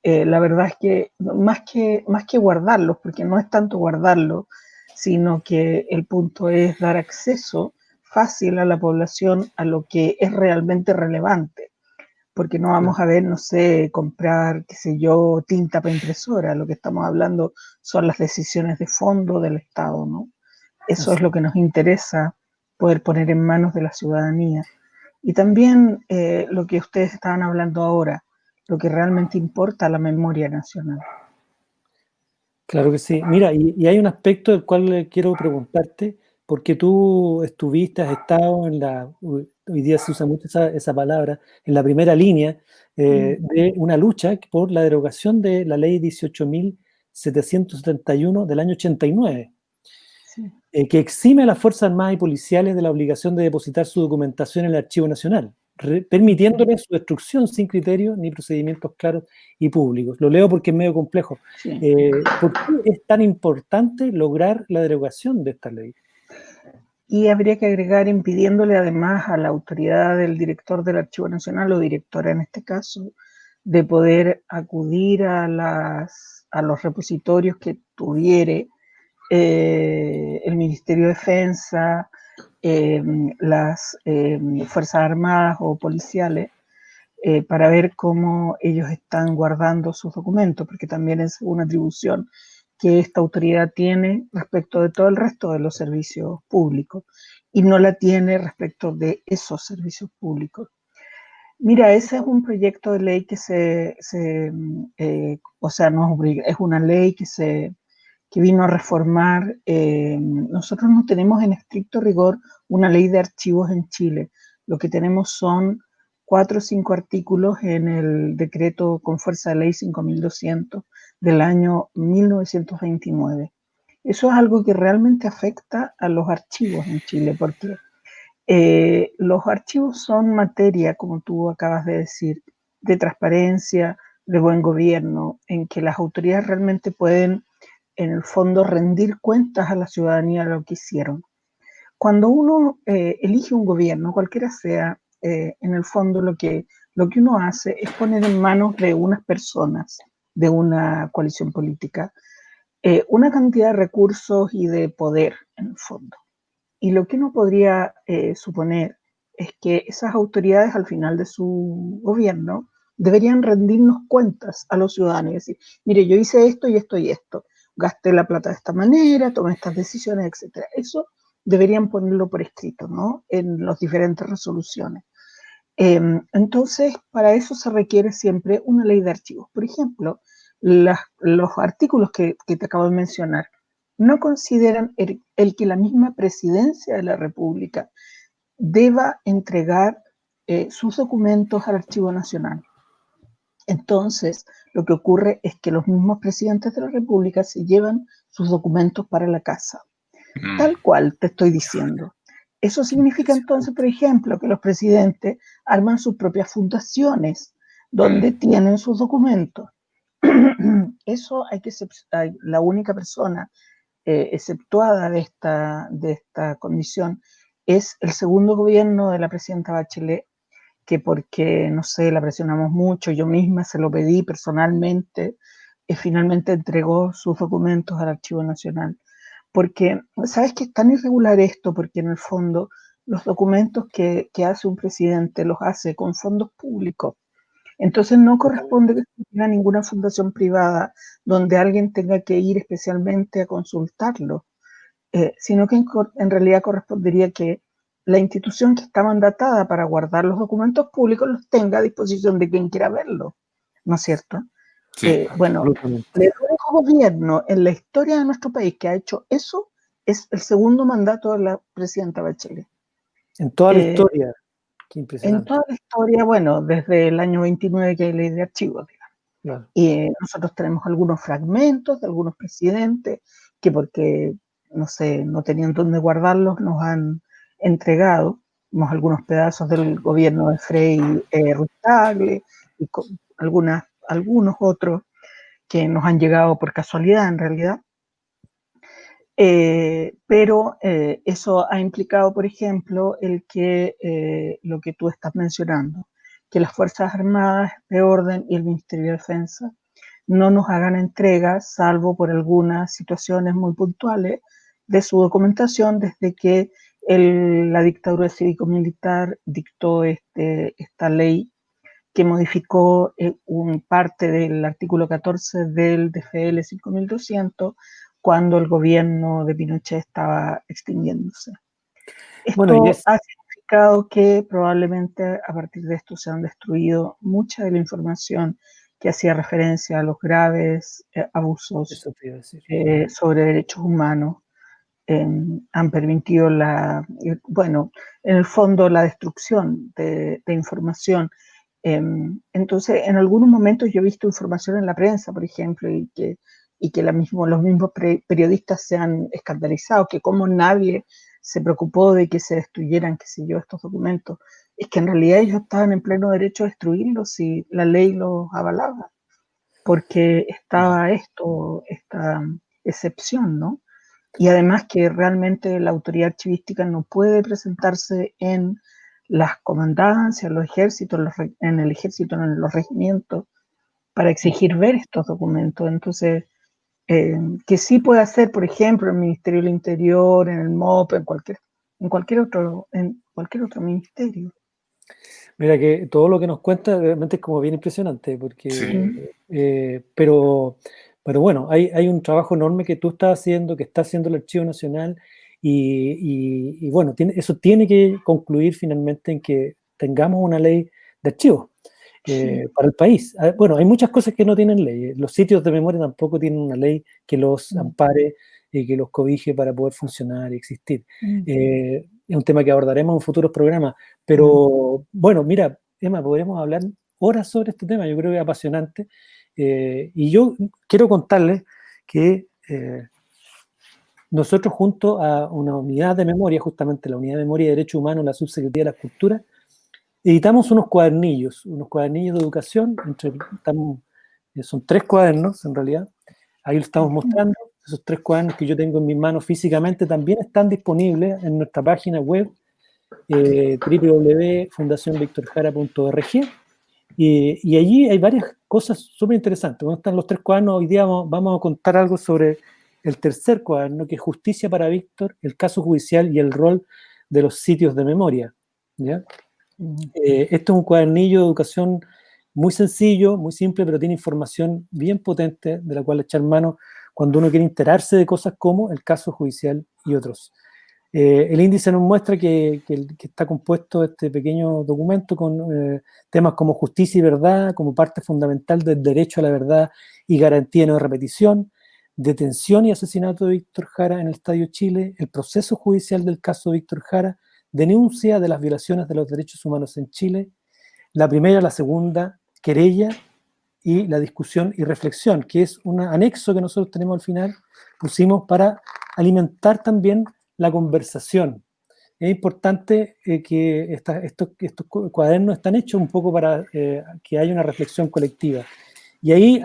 la verdad es que más que guardarlos, porque no es tanto guardarlos, sino que el punto es dar acceso fácil a la población a lo que es realmente relevante, porque no vamos a ver, no sé, comprar, qué sé yo, tinta para impresora. Lo que estamos hablando son las decisiones de fondo del Estado, ¿no? Eso es lo que nos interesa poder poner en manos de la ciudadanía. Y también lo que ustedes estaban hablando ahora, lo que realmente importa, la memoria nacional. Claro que sí. Mira, y hay un aspecto del cual quiero preguntarte, porque tú estuviste, has estado en hoy día se usa mucho esa palabra, en la primera línea de una lucha por la derogación de la ley 18.771 del año 89. Sí. Que exime a las Fuerzas Armadas y Policiales de la obligación de depositar su documentación en el Archivo Nacional, permitiéndole su destrucción sin criterios ni procedimientos claros y públicos. Lo leo porque es medio complejo. Sí. ¿Por qué es tan importante lograr la derogación de esta ley? Y habría que agregar impidiéndole además a la autoridad del director del Archivo Nacional, o directora en este caso, de poder acudir a los repositorios que tuviere el Ministerio de Defensa, las Fuerzas Armadas o policiales, para ver cómo ellos están guardando sus documentos, porque también es una atribución que esta autoridad tiene respecto de todo el resto de los servicios públicos y no la tiene respecto de esos servicios públicos. Mira, ese es un proyecto de ley que o sea, no es una ley que vino a reformar. Nosotros no tenemos en estricto rigor una ley de archivos en Chile. Lo que tenemos son 4 o 5 artículos en el decreto con fuerza de ley 5.200 del año 1929. Eso es algo que realmente afecta a los archivos en Chile, porque los archivos son materia, como tú acabas de decir, de transparencia, de buen gobierno, en que las autoridades realmente pueden, en el fondo, rendir cuentas a la ciudadanía de lo que hicieron. Cuando uno elige un gobierno, cualquiera sea, en el fondo lo que uno hace es poner en manos de unas personas, de una coalición política, una cantidad de recursos y de poder, en el fondo. Y lo que uno podría suponer es que esas autoridades al final de su gobierno deberían rendirnos cuentas a los ciudadanos y decir, mire, yo hice esto y esto y esto, gasté la plata de esta manera, tomé estas decisiones, etc. Eso deberían ponerlo por escrito, ¿no? En las diferentes resoluciones. Entonces, para eso se requiere siempre una ley de archivos. Por ejemplo, los artículos que te acabo de mencionar no consideran el que la misma presidencia de la República deba entregar sus documentos al Archivo Nacional. Entonces, lo que ocurre es que los mismos presidentes de la República se llevan sus documentos para la casa. Tal cual te estoy diciendo. Eso significa entonces, por ejemplo, que los presidentes arman sus propias fundaciones donde tienen sus documentos. Eso la única persona exceptuada de esta condición es el segundo gobierno de la presidenta Bachelet, que porque, no sé, la presionamos mucho, yo misma se lo pedí personalmente, finalmente entregó sus documentos al Archivo Nacional. Porque, ¿sabes qué es tan irregular esto? Porque en el fondo los documentos que hace un presidente los hace con fondos públicos. Entonces no corresponde que tenga ninguna fundación privada donde alguien tenga que ir especialmente a consultarlo, sino que en realidad correspondería que la institución que está mandatada para guardar los documentos públicos los tenga a disposición de quien quiera verlo, ¿no es cierto? Sí, bueno, el único gobierno en la historia de nuestro país que ha hecho eso es el segundo mandato de la presidenta Bachelet. En toda la historia. Qué En impresionante. toda la historia, bueno, desde el año 29 que hay ley de archivos, digamos. Claro. Y nosotros tenemos algunos fragmentos de algunos presidentes que porque, no sé, no tenían dónde guardarlos, nos han entregado. Tenemos algunos pedazos del gobierno de Frei Ruiz Tagle y algunos otros que nos han llegado por casualidad en realidad. Pero eso ha implicado, por ejemplo, lo que tú estás mencionando, que las Fuerzas Armadas de Orden y el Ministerio de Defensa no nos hagan entrega, salvo por algunas situaciones muy puntuales, de su documentación desde que la dictadura cívico-militar dictó esta ley que modificó parte del artículo 14 del DFL 5200 cuando el gobierno de Pinochet estaba extinguiéndose. Esto Bueno, ha significado que probablemente a partir de esto se han destruido mucha de la información que hacía referencia a los graves abusos Eso te iba a decir. sobre derechos humanos. Han permitido bueno, en el fondo la destrucción de información. Entonces, en algunos momentos yo he visto información en la prensa, por ejemplo, y que los mismos periodistas se han escandalizado, que como nadie se preocupó de que se destruyeran, qué sé yo, estos documentos. Es que en realidad ellos estaban en pleno derecho a destruirlos si la ley los avalaba, porque estaba esta excepción, ¿no? Y además que realmente la autoridad archivística no puede presentarse en las comandancias, los ejércitos, en el ejército, en los regimientos, para exigir ver estos documentos. Entonces, que sí puede hacer, por ejemplo, el Ministerio del Interior, en el MOP, en cualquier otro ministerio. Mira que todo lo que nos cuenta realmente es como bien impresionante, porque, Sí. pero bueno, hay un trabajo enorme que tú estás haciendo, que está haciendo el Archivo Nacional, y bueno, eso tiene que concluir finalmente en que tengamos una ley de archivos para el país. Bueno, hay muchas cosas que no tienen ley. Los sitios de memoria tampoco tienen una ley que los ampare y que los cobije para poder funcionar y existir. Es un tema que abordaremos en futuros programas, pero bueno, mira, Emma, podríamos hablar horas sobre este tema, yo creo que es apasionante, y yo quiero contarles que nosotros junto a una unidad de memoria, justamente la Unidad de Memoria y Derechos Humanos, la Subsecretaría de la Cultura, editamos unos cuadernillos de educación, son 3 cuadernos en realidad, ahí lo estamos mostrando. Esos 3 cuadernos que yo tengo en mis manos físicamente también están disponibles en nuestra página web, www.fundacionvictorjara.org, y allí hay varias cosas súper interesantes. Bueno, están los 3 cuadernos, hoy día vamos a contar algo sobre el tercer cuaderno, que es Justicia para Víctor, el caso judicial y el rol de los sitios de memoria, ¿ya? Esto es un cuadernillo de educación muy sencillo, muy simple, pero tiene información bien potente de la cual echar mano cuando uno quiere enterarse de cosas como el caso judicial y otros. El índice nos muestra que está compuesto este pequeño documento con temas como justicia y verdad, como parte fundamental del derecho a la verdad y garantía de no repetición, detención y asesinato de Víctor Jara en el Estadio Chile, el proceso judicial del caso Víctor Jara, denuncia de las violaciones de los derechos humanos en Chile, la primera, la segunda, querella y la discusión y reflexión, que es un anexo que nosotros tenemos al final, pusimos para alimentar también la conversación. Es importante que estos cuadernos están hechos un poco para que haya una reflexión colectiva. Y ahí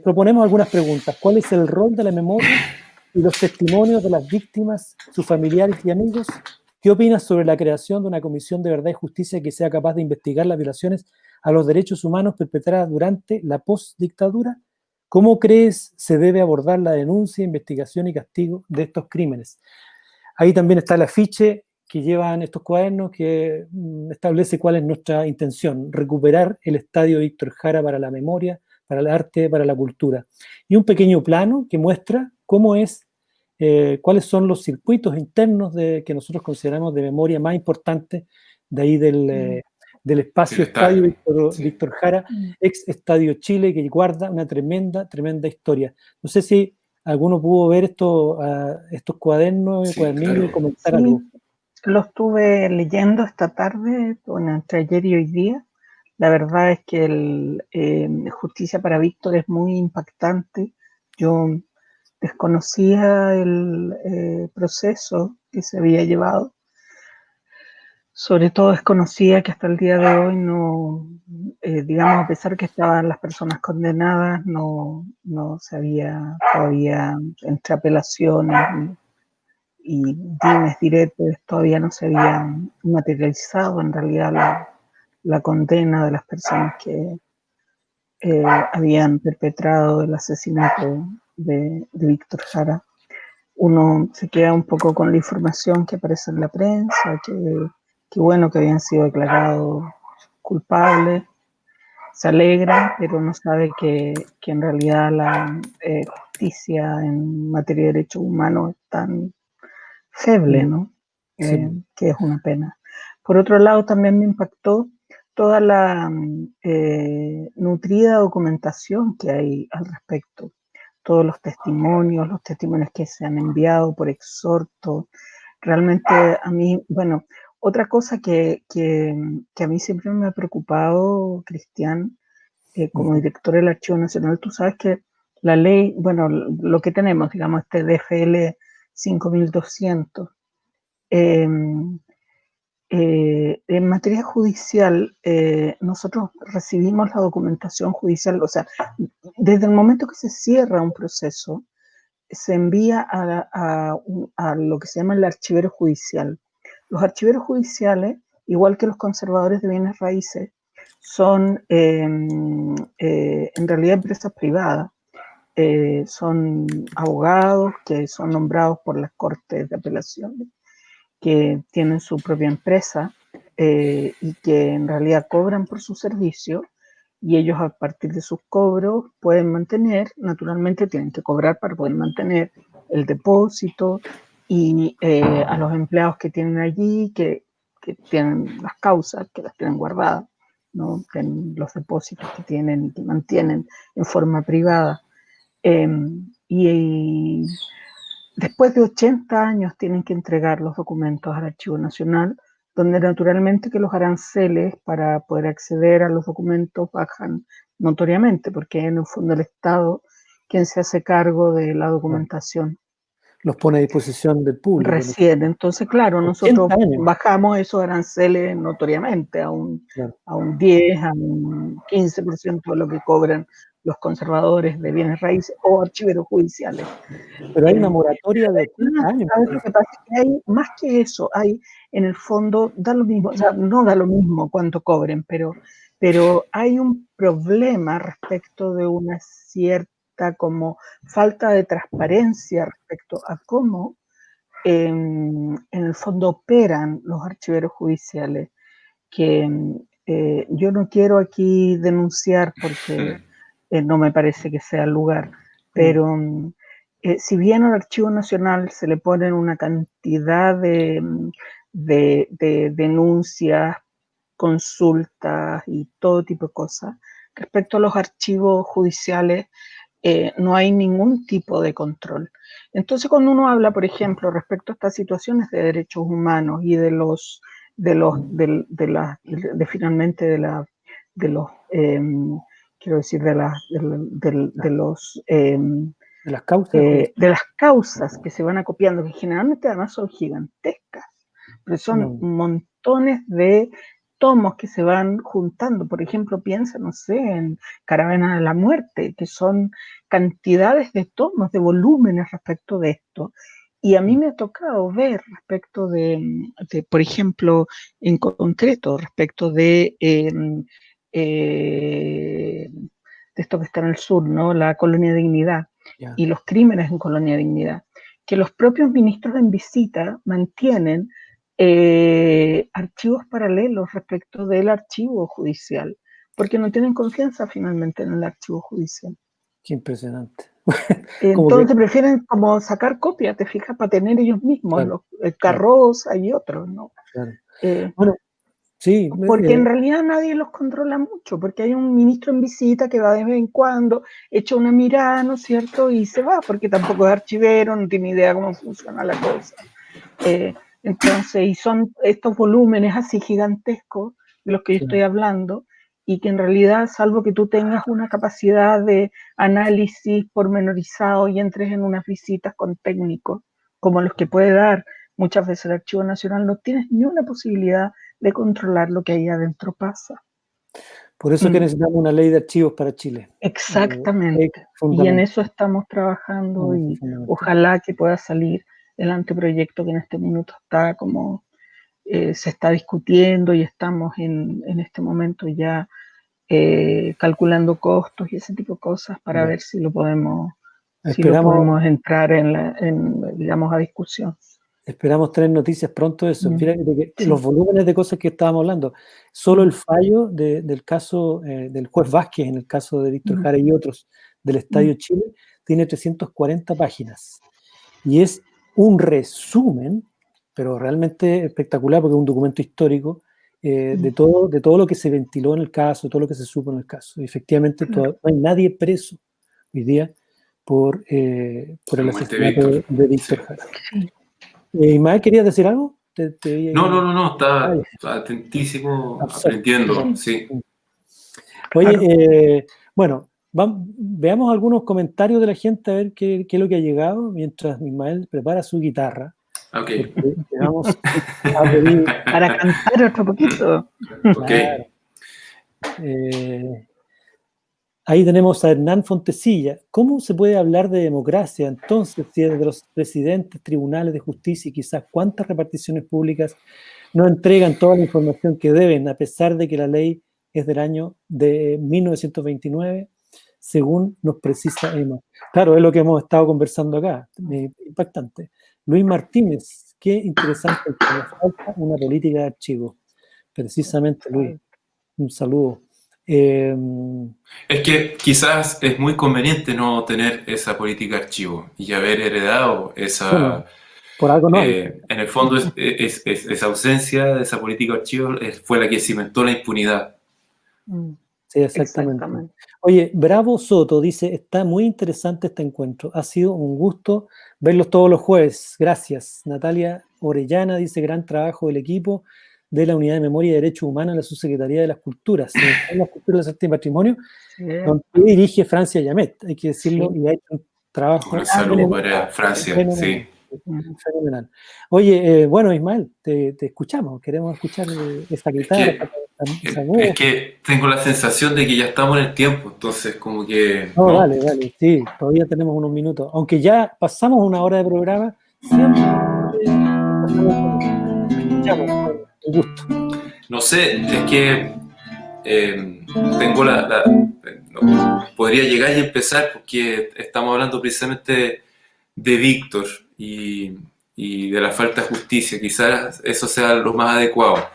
proponemos algunas preguntas. ¿Cuál es el rol de la memoria y los testimonios de las víctimas, sus familiares y amigos? ¿Qué opinas sobre la creación de una comisión de verdad y justicia que sea capaz de investigar las violaciones a los derechos humanos perpetradas durante la postdictadura? ¿Cómo crees se debe abordar la denuncia, investigación y castigo de estos crímenes? Ahí también está el afiche que llevan estos cuadernos que establece cuál es nuestra intención: recuperar el Estadio Víctor Jara para la memoria, para el arte, para la cultura. Y un pequeño plano que muestra cómo cuáles son los circuitos internos que nosotros consideramos de memoria más importantes de ahí del espacio Estadio Víctor Jara, ex Estadio Chile, que guarda una tremenda historia. No sé si alguno pudo ver estos cuadernillos y comentar algo. Lo estuve leyendo esta tarde, bueno, entre ayer y hoy día. La verdad es que Justicia para Víctor es muy impactante. Yo desconocía el proceso que se había llevado. Sobre todo desconocía que hasta el día de hoy no, digamos, a pesar que estaban las personas condenadas, no se había todavía, entre apelaciones y dimes diretes, todavía no se había materializado en realidad la condena de las personas que habían perpetrado el asesinato de Víctor Jara. Uno se queda un poco con la información que aparece en la prensa, que bueno que habían sido declarados culpables, se alegra, pero no sabe que en realidad la justicia en materia de derechos humanos es tan feble, ¿no? Sí. que es una pena. Por otro lado, también me impactó toda la nutrida documentación que hay al respecto. Todos los testimonios que se han enviado por exhorto. Realmente a mí, bueno, otra cosa que a mí siempre me ha preocupado, Cristian, como director del Archivo Nacional, tú sabes que la ley, bueno, lo que tenemos, digamos, este DFL 5200, en materia judicial, nosotros recibimos la documentación judicial, o sea, desde el momento que se cierra un proceso, se envía a lo que se llama el archivero judicial. Los archiveros judiciales, igual que los conservadores de bienes raíces, son en realidad empresas privadas. Son abogados que son nombrados por las cortes de apelaciones, que tienen su propia empresa y que en realidad cobran por su servicio, y ellos a partir de sus cobros pueden mantener, naturalmente tienen que cobrar para poder mantener el depósito y a los empleados que tienen allí, que tienen las causas, que las tienen guardadas, ¿no? En los depósitos que tienen y que mantienen en forma privada. Y después de 80 años tienen que entregar los documentos al Archivo Nacional, donde naturalmente que los aranceles para poder acceder a los documentos bajan notoriamente, porque en el fondo el Estado quien se hace cargo de la documentación. Los pone a disposición del público. Recién, entonces claro, nosotros bajamos esos aranceles notoriamente a un 10, a un 15% de lo que cobran los conservadores de bienes raíces o archiveros judiciales. Pero hay una moratoria de 80 años. ¿Sabes lo que pasa? Es que hay más que eso, hay en el fondo, da lo mismo, o sea, no da lo mismo cuánto cobren, pero hay un problema respecto de una cierta como falta de transparencia respecto a cómo en el fondo operan los archiveros judiciales, que yo no quiero aquí denunciar porque no me parece que sea el lugar, pero si bien al Archivo Nacional se le ponen una cantidad de denuncias, consultas y todo tipo de cosas, respecto a los archivos judiciales no hay ningún tipo de control. Entonces, cuando uno habla, por ejemplo, respecto a estas situaciones de derechos humanos y de los finalmente de los quiero decir de las causas que se van acopiando, que generalmente además son gigantescas, pero son montones de tomos que se van juntando. Por ejemplo, piensa, no sé, en Caravana de la Muerte, que son cantidades de tomos, de volúmenes respecto de esto. Y a mí me ha tocado ver respecto de por ejemplo, en concreto, respecto de esto que está en el sur, ¿no? La Colonia Dignidad y los crímenes en Colonia Dignidad, que los propios ministros en visita mantienen archivos paralelos respecto del archivo judicial, porque no tienen confianza finalmente en el archivo judicial. Qué impresionante. Entonces prefieren como sacar copias, te fijas, para tener ellos mismos, claro, Carroza y otros, ¿no? Claro. Bueno, sí. Porque en realidad nadie los controla mucho, porque hay un ministro en visita que va de vez en cuando, echa una mirada, ¿no es cierto? Y se va, porque tampoco es archivero, no tiene idea cómo funciona la cosa. Entonces, y son estos volúmenes así gigantescos de los que yo estoy hablando, y que en realidad, salvo que tú tengas una capacidad de análisis pormenorizado y entres en unas visitas con técnicos, como los que puede dar muchas veces el Archivo Nacional, no tienes ni una posibilidad de controlar lo que ahí adentro pasa. Por eso es que necesitamos una ley de archivos para Chile. Exactamente. Y en eso estamos trabajando y ojalá que pueda salir el anteproyecto que en este minuto está como se está discutiendo y estamos en este momento ya calculando costos y ese tipo de cosas para ver si lo podemos entrar digamos, a discusión. Esperamos tener noticias pronto de eso. Fíjate que los volúmenes de cosas que estábamos hablando, solo el fallo del caso del juez Vázquez, en el caso de Víctor Jara y otros del Estadio Chile, tiene 340 páginas. Y es un resumen pero realmente espectacular porque es un documento histórico de todo lo que se ventiló en el caso, todo lo que se supo en el caso. Y efectivamente no hay nadie preso hoy día por el asesinato de Víctor Jara. Sí. Ismael, ¿querías decir algo? No, estaba atentísimo, aprendiendo, sí. Oye, bueno, veamos algunos comentarios de la gente a ver qué es lo que ha llegado mientras Ismael prepara su guitarra. Ok. Vamos a pedir Para cantar otro poquito. Ok. Ahí tenemos a Hernán Fontecilla. ¿Cómo se puede hablar de democracia entonces si es de los presidentes, tribunales de justicia y quizás cuántas reparticiones públicas no entregan toda la información que deben, a pesar de que la ley es del año de 1929, según nos precisa Emma? Claro, es lo que hemos estado conversando acá. Impactante. Luis Martínez, qué interesante, que nos falta una política de archivo. Precisamente, Luis, un saludo. Es que quizás es muy conveniente no tener esa política de archivo y haber heredado esa... Bueno, por algo no hay. En el fondo, esa ausencia de esa política de archivo fue la que cimentó la impunidad. Sí, exactamente. Oye, Bravo Soto dice, está muy interesante este encuentro. Ha sido un gusto verlos todos los jueves. Gracias. Natalia Orellana dice, gran trabajo del equipo de la Unidad de Memoria y Derechos Humanos de la Subsecretaría de las Culturas. En las Culturas, Arte y Patrimonio, donde dirige Francia Llamet, hay que decirlo, y ha hecho un trabajo... Un saludo para Francia, sí. Fenomenal. Oye, bueno, Ismael, te escuchamos, queremos escuchar esa guitarra. Es que tengo la sensación de que ya estamos en el tiempo, entonces como que... No, dale, sí, todavía tenemos unos minutos. Aunque ya pasamos una hora de programa, siempre escuchamos, un gusto. No sé, es que tengo no, podría llegar y empezar porque estamos hablando precisamente de Víctor y de la falta de justicia. Quizás eso sea lo más adecuado.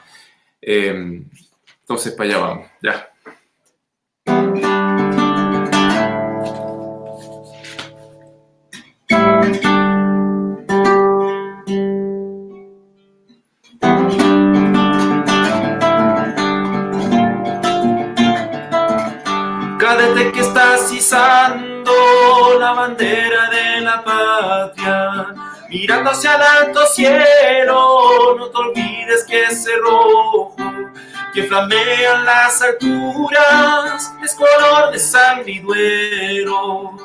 Entonces, para allá vamos, ya. Cadete que estás izando la bandera de la patria, mirando hacia el alto cielo, no te olvides que ese rojo que flamea en las alturas es color de sangre y duelo.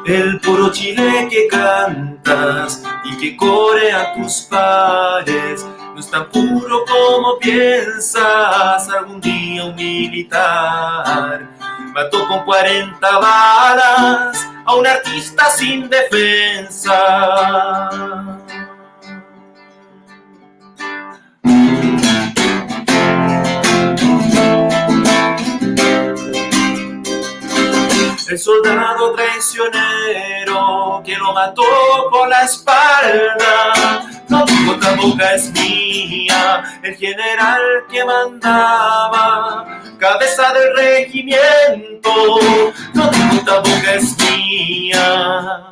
El puro Chile que cantas y que corea tus pares no es tan puro como piensas. Algún día un militar mató con 40 balas a un artista sin defensa. El soldado traicionero que lo mató por la espalda no dijo esta boca es mía. El general que mandaba, cabeza del regimiento, no dijo esta boca es mía.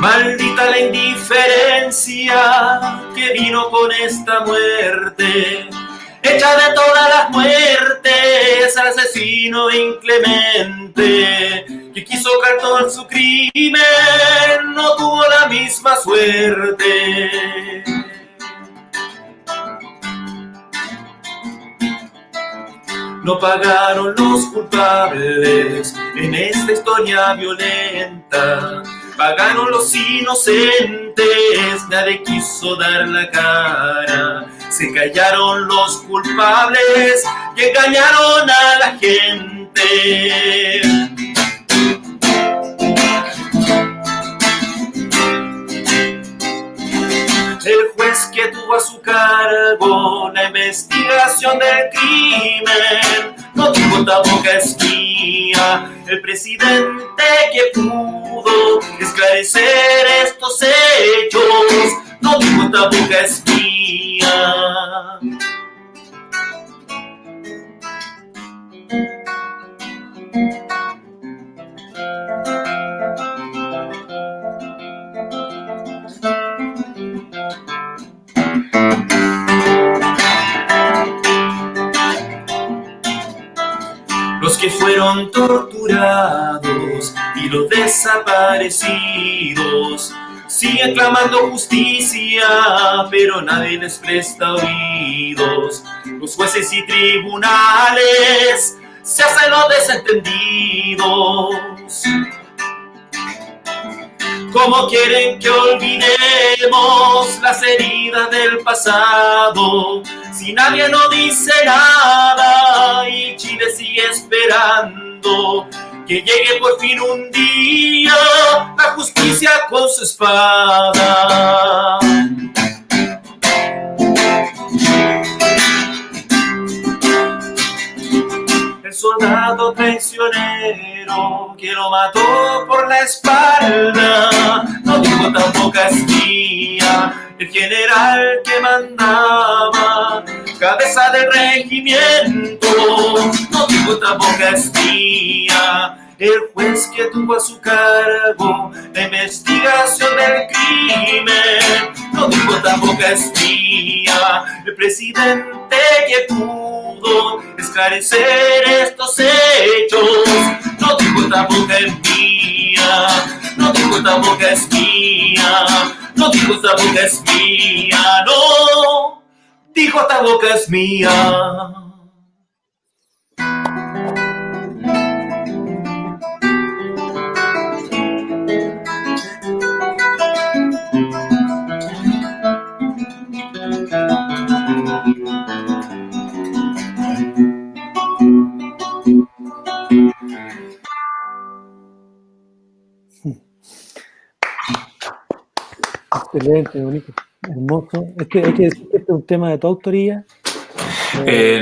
Maldita la indiferencia que vino con esta muerte, hecha de todas las muertes al asesino inclemente que quiso cartonar su crimen, no tuvo la misma suerte. No pagaron los culpables en esta historia violenta, pagaron los inocentes, nadie quiso dar la cara. Se callaron los culpables y engañaron a la gente. El juez que tuvo a su cargo la investigación del crimen no tuvo dijo Taboca espía, el presidente que pudo esclarecer estos hechos, no dijo Taboca espía. Los que fueron torturados y los desaparecidos siguen clamando justicia, pero nadie les presta oídos. Los jueces y tribunales se hacen los desentendidos. ¿Cómo quieren que olvidemos las heridas del pasado? Si nadie nos dice nada y Chile sigue esperando que llegue por fin un día la justicia con su espada. El soldado traicionero que lo mató por la espalda no dijo Taboca espía, el general que mandaba, cabeza del regimiento, no dijo Taboca espía, el juez que tuvo a su cargo la investigación del crimen, no dijo Taboca espía, el presidente que pudo esclarecer estos hechos, no dijo Taboca espía, no dijo Taboca espía, no dijo Taboca espía, no dijo Taboca espía. Excelente, bonito, hermoso. Hay que decir que este es un tema de tu autoría.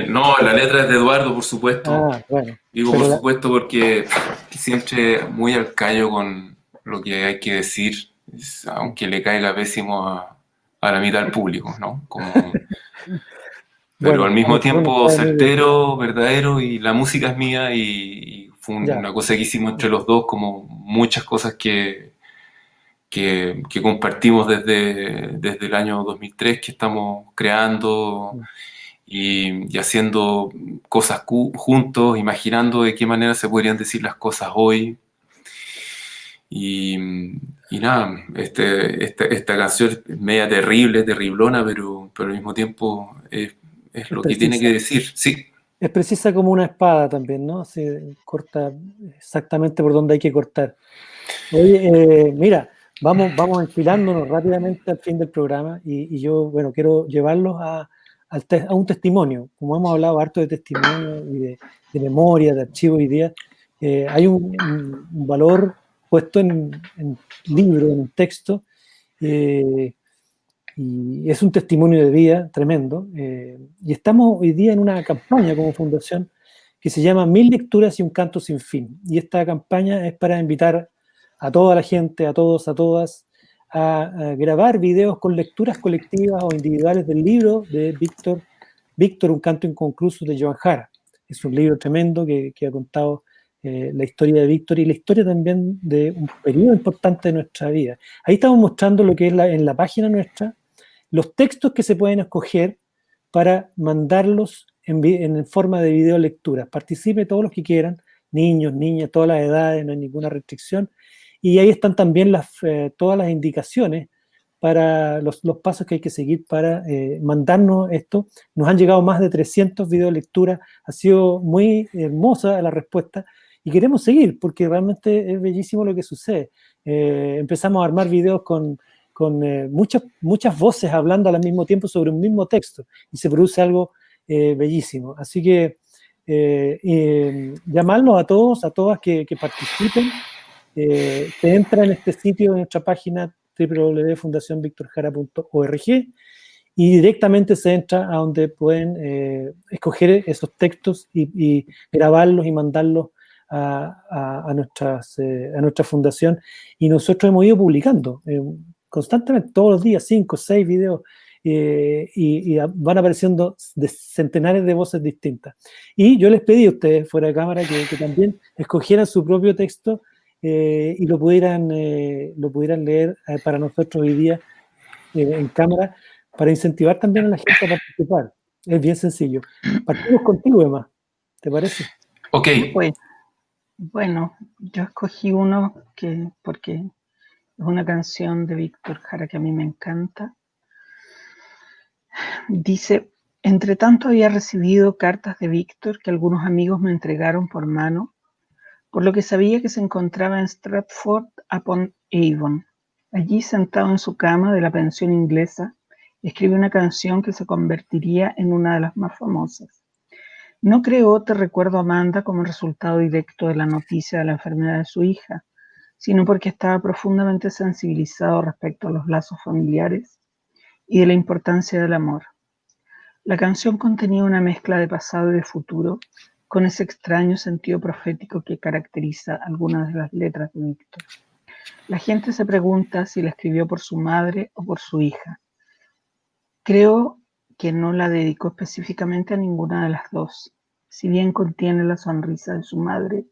No, la letra es de Eduardo, por supuesto. Bueno. Digo por supuesto porque siempre muy al callo con lo que hay que decir, aunque le caiga pésimo a la mitad del público, ¿no? Pero al mismo tiempo certero, verdadero, y la música es mía y fue una cosa que hicimos entre los dos, como muchas cosas que compartimos desde el año 2003, que estamos creando y haciendo cosas juntos, imaginando de qué manera se podrían decir las cosas hoy. Y nada, esta canción es media terrible, terriblona, pero al mismo tiempo es lo que tiene que decir, sí. Es precisa como una espada también, ¿no? Se corta exactamente por donde hay que cortar. Oye, mira, vamos enfilándonos rápidamente al fin del programa y yo, bueno, quiero llevarlos a un testimonio. Como hemos hablado harto de testimonio y de memoria, de archivos y ideas, hay un valor puesto en libro, en texto, y es un testimonio de vida tremendo. Y estamos hoy día en una campaña como fundación que se llama 1000 lecturas y un canto sin fin. Y esta campaña es para invitar a toda la gente, a todos, a todas, a grabar videos con lecturas colectivas o individuales del libro de Víctor, un canto inconcluso, de Joan Jara. Es un libro tremendo que ha contado la historia de Víctor y la historia también de un periodo importante de nuestra vida. Ahí estamos mostrando lo que es en la página nuestra, los textos que se pueden escoger para mandarlos en forma de video lecturas. Participe todos los que quieran, niños, niñas, todas las edades, no hay ninguna restricción. Y ahí están también todas las indicaciones para los pasos que hay que seguir para mandarnos esto. Nos han llegado más de 300 videolecturas, ha sido muy hermosa la respuesta y queremos seguir porque realmente es bellísimo lo que sucede. Empezamos a armar videos con muchas voces hablando al mismo tiempo sobre un mismo texto y se produce algo bellísimo. Así que llamarlos a todos, a todas que participen. Se entra en este sitio, en nuestra página www.fundacionvictorjara.org y directamente se entra a donde pueden escoger esos textos y grabarlos y mandarlos a nuestra fundación. Y nosotros hemos ido publicando constantemente, todos los días, 5 o 6 videos, y van apareciendo de centenares de voces distintas. Y yo les pedí a ustedes, fuera de cámara, que también escogieran su propio texto y lo pudieran leer para nosotros hoy día en cámara, para incentivar también a la gente a participar. Es bien sencillo. Partimos contigo, Emma, ¿te parece? Ok. Pues, bueno, yo escogí uno porque es una canción de Víctor Jara que a mí me encanta. Dice: entre tanto había recibido cartas de Víctor que algunos amigos me entregaron por mano, por lo que sabía que se encontraba en Stratford-upon-Avon. Allí, sentado en su cama de la pensión inglesa, escribe una canción que se convertiría en una de las más famosas. No creó Te recuerdo, Amanda, como el resultado directo de la noticia de la enfermedad de su hija, sino porque estaba profundamente sensibilizado respecto a los lazos familiares y de la importancia del amor. La canción contenía una mezcla de pasado y de futuro, con ese extraño sentido profético que caracteriza algunas de las letras de Víctor. La gente se pregunta si la escribió por su madre o por su hija. Creo que no la dedicó específicamente a ninguna de las dos, si bien contiene la sonrisa de su madre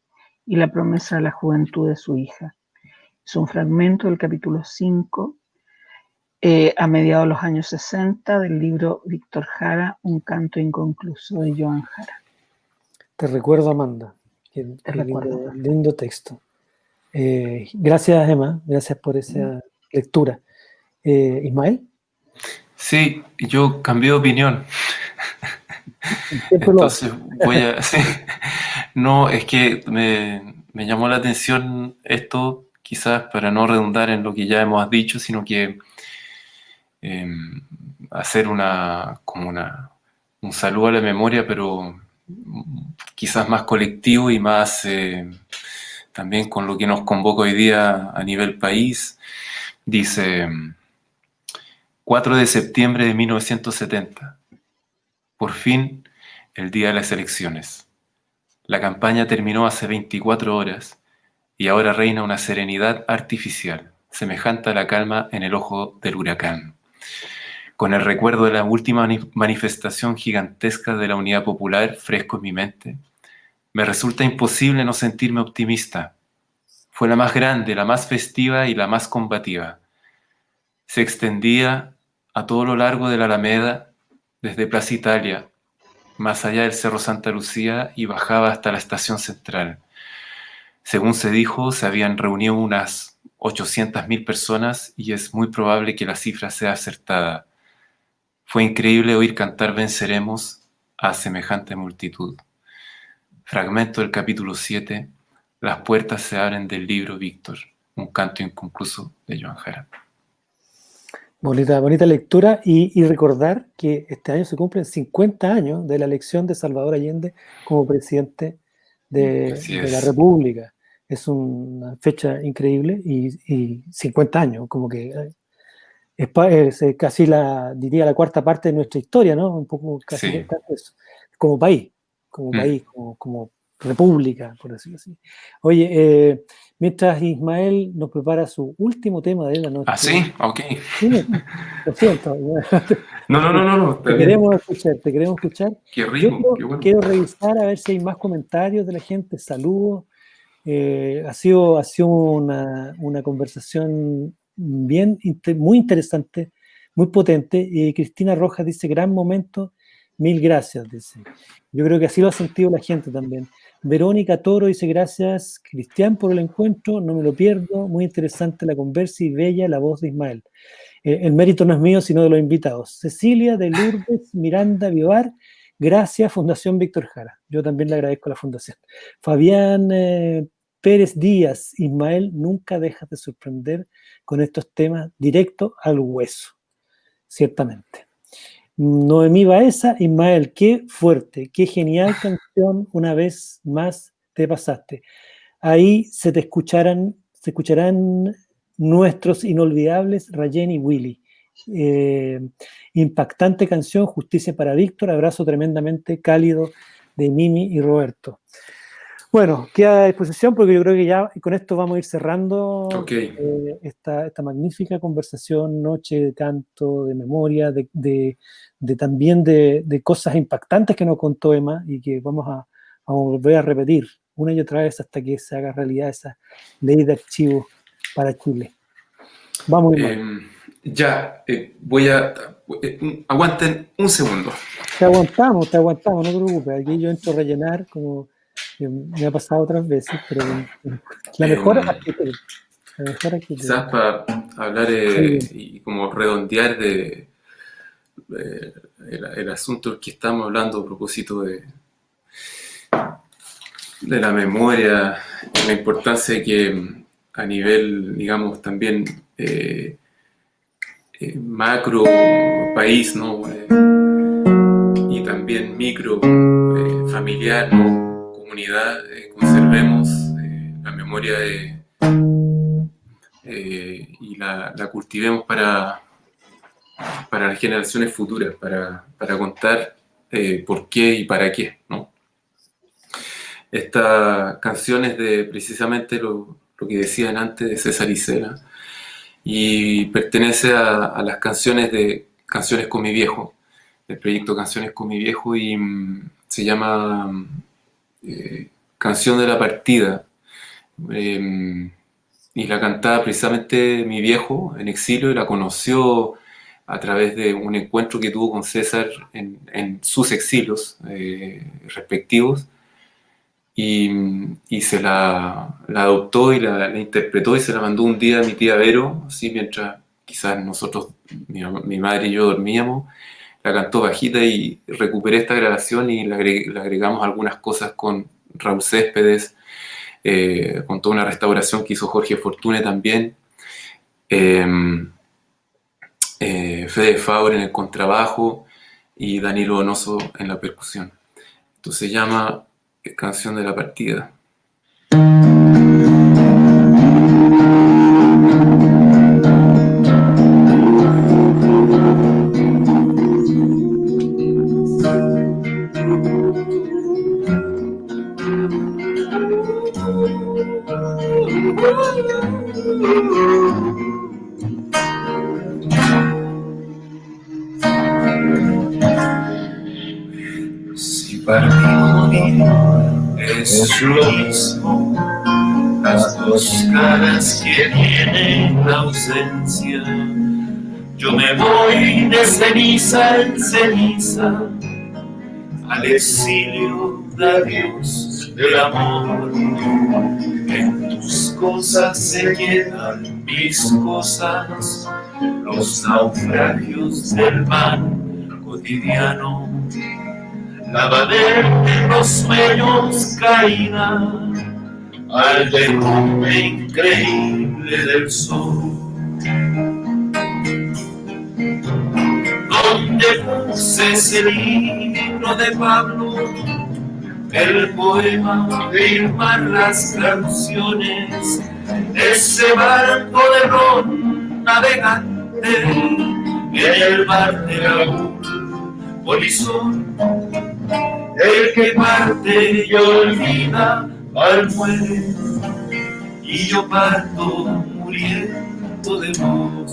y la promesa de la juventud de su hija. Es un fragmento del capítulo 5, a mediados de los años 60, del libro Víctor Jara, Un canto inconcluso, de Joan Jara. Te recuerdo, Amanda. Qué recuerdo. lindo texto. Gracias, Emma. Gracias por esa lectura. Ismael. Sí, yo cambié de opinión. Entonces voy a... sí. No, es que me llamó la atención esto, quizás para no redundar en lo que ya hemos dicho, sino que hacer un saludo a la memoria, pero quizás más colectivo y más también con lo que nos convoca hoy día a nivel país. Dice: 4 de septiembre de 1970. Por fin, el día de las elecciones. La campaña terminó hace 24 horas y ahora reina una serenidad artificial, semejante a la calma en el ojo del huracán. Con el recuerdo de la última manifestación gigantesca de la Unidad Popular fresco en mi mente, me resulta imposible no sentirme optimista. Fue la más grande, la más festiva y la más combativa. Se extendía a todo lo largo de la Alameda, desde Plaza Italia, más allá del Cerro Santa Lucía, y bajaba hasta la Estación Central. Según se dijo, se habían reunido unas 800.000 personas y es muy probable que la cifra sea acertada. Fue increíble oír cantar Venceremos a semejante multitud. Fragmento del capítulo 7. Las puertas se abren del libro Víctor, un canto inconcluso de Joan Jara. Bonita lectura, y recordar que este año se cumplen 50 años de la elección de Salvador Allende como presidente de la República. Es una fecha increíble y 50 años, como que es casi diría la cuarta parte de nuestra historia, ¿no? Un poco casi eso, como país, como república, por decirlo así. Oye, mientras Ismael nos prepara su último tema de la noche. ¿Ah, sí? Ok. Sí, lo siento. No. Te queremos escuchar. Qué rico, qué bueno. Quiero revisar a ver si hay más comentarios de la gente, saludos. Ha sido una conversación muy interesante, muy potente. Y Cristina Rojas dice: gran momento, mil gracias, dice. Yo creo que así lo ha sentido la gente también. Verónica Toro dice: gracias, Cristian, por el encuentro, no me lo pierdo, muy interesante la conversa y bella la voz de Ismael. El mérito no es mío, sino de los invitados. Cecilia de Lourdes Miranda Vivar: gracias, Fundación Víctor Jara. Yo también le agradezco a la Fundación. Fabián Pérez Díaz: Ismael, nunca dejas de sorprender con estos temas, directo al hueso. Ciertamente. Noemí Baeza: Ismael, qué fuerte, qué genial canción, una vez más te pasaste. Ahí se escucharán nuestros inolvidables Rayen y Willy. impactante canción, Justicia para Víctor, abrazo tremendamente cálido de Mimi y Roberto. Bueno, queda a disposición porque yo creo que ya con esto vamos a ir cerrando esta magnífica conversación, noche de canto, de memoria, también de cosas impactantes que nos contó Emma y que vamos a volver a repetir una y otra vez hasta que se haga realidad esa ley de archivos para Chile. Vamos, aguanten un segundo. Te aguantamos, no te preocupes. Aquí yo entro a rellenar como me ha pasado otras veces, pero la mejor actitud. Quizás para hablar y como redondear el asunto que estamos hablando a propósito de la memoria, la importancia que a nivel, digamos, también macro país, ¿no? Y también micro familiar, ¿no? Comunidad, conservemos la memoria y la cultivemos para las generaciones futuras, para contar por qué y para qué, ¿no? Esta canción es de precisamente lo que decían antes de César Isela y pertenece a las canciones de Canciones con mi viejo, del proyecto Canciones con mi viejo, y se llama Canción de la Partida, y la cantaba precisamente mi viejo en exilio y la conoció a través de un encuentro que tuvo con César en sus exilios respectivos, y se la adoptó y la interpretó y se la mandó un día a mi tía Vero, así mientras quizás nosotros, mi madre y yo dormíamos. La cantó bajita y recuperé esta grabación y le agregamos algunas cosas con Raúl Céspedes, con toda una restauración que hizo Jorge Fortune también, Fede Faure en el contrabajo y Danilo Donoso en la percusión. Esto se llama Canción de la Partida. Si partimos es lo mismo, las dos caras que tiene la ausencia. Yo me voy de ceniza en ceniza al exilio de adiós del amor. En tus cosas se quedan mis cosas, los naufragios del mar cotidiano. Lavadero de los sueños caída al derrumbe increíble del sol. Donde puse ese libro de Pablo, el poema de Irmar, las canciones, ese barco de ron navegante en el mar de Raúl Polizón. El que parte y olvida al muere, y yo parto muriendo de vos.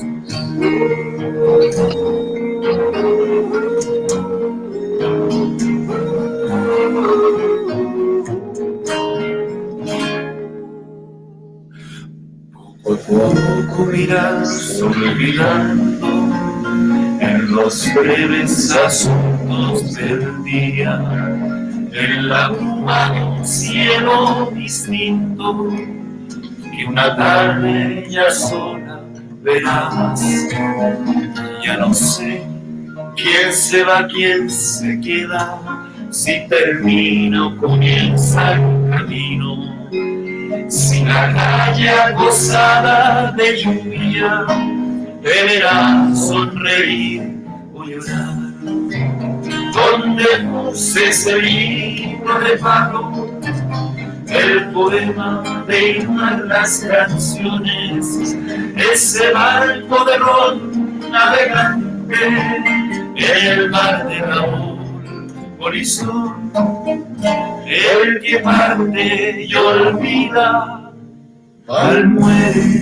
Poco a poco irás olvidando en los breves asuntos del día, en la bruma de un cielo distinto, que una tarde ya sola verás. Ya no sé quién se va, quién se queda, si termina o comienza el camino, si la calle acosada de lluvia te verá sonreír o llorar. Donde puse ese libro de Pablo, el poema de Irmar, las canciones, ese barco de ron navegante navegante en el mar de Raúl, horizonte, el que parte y olvida, al muere,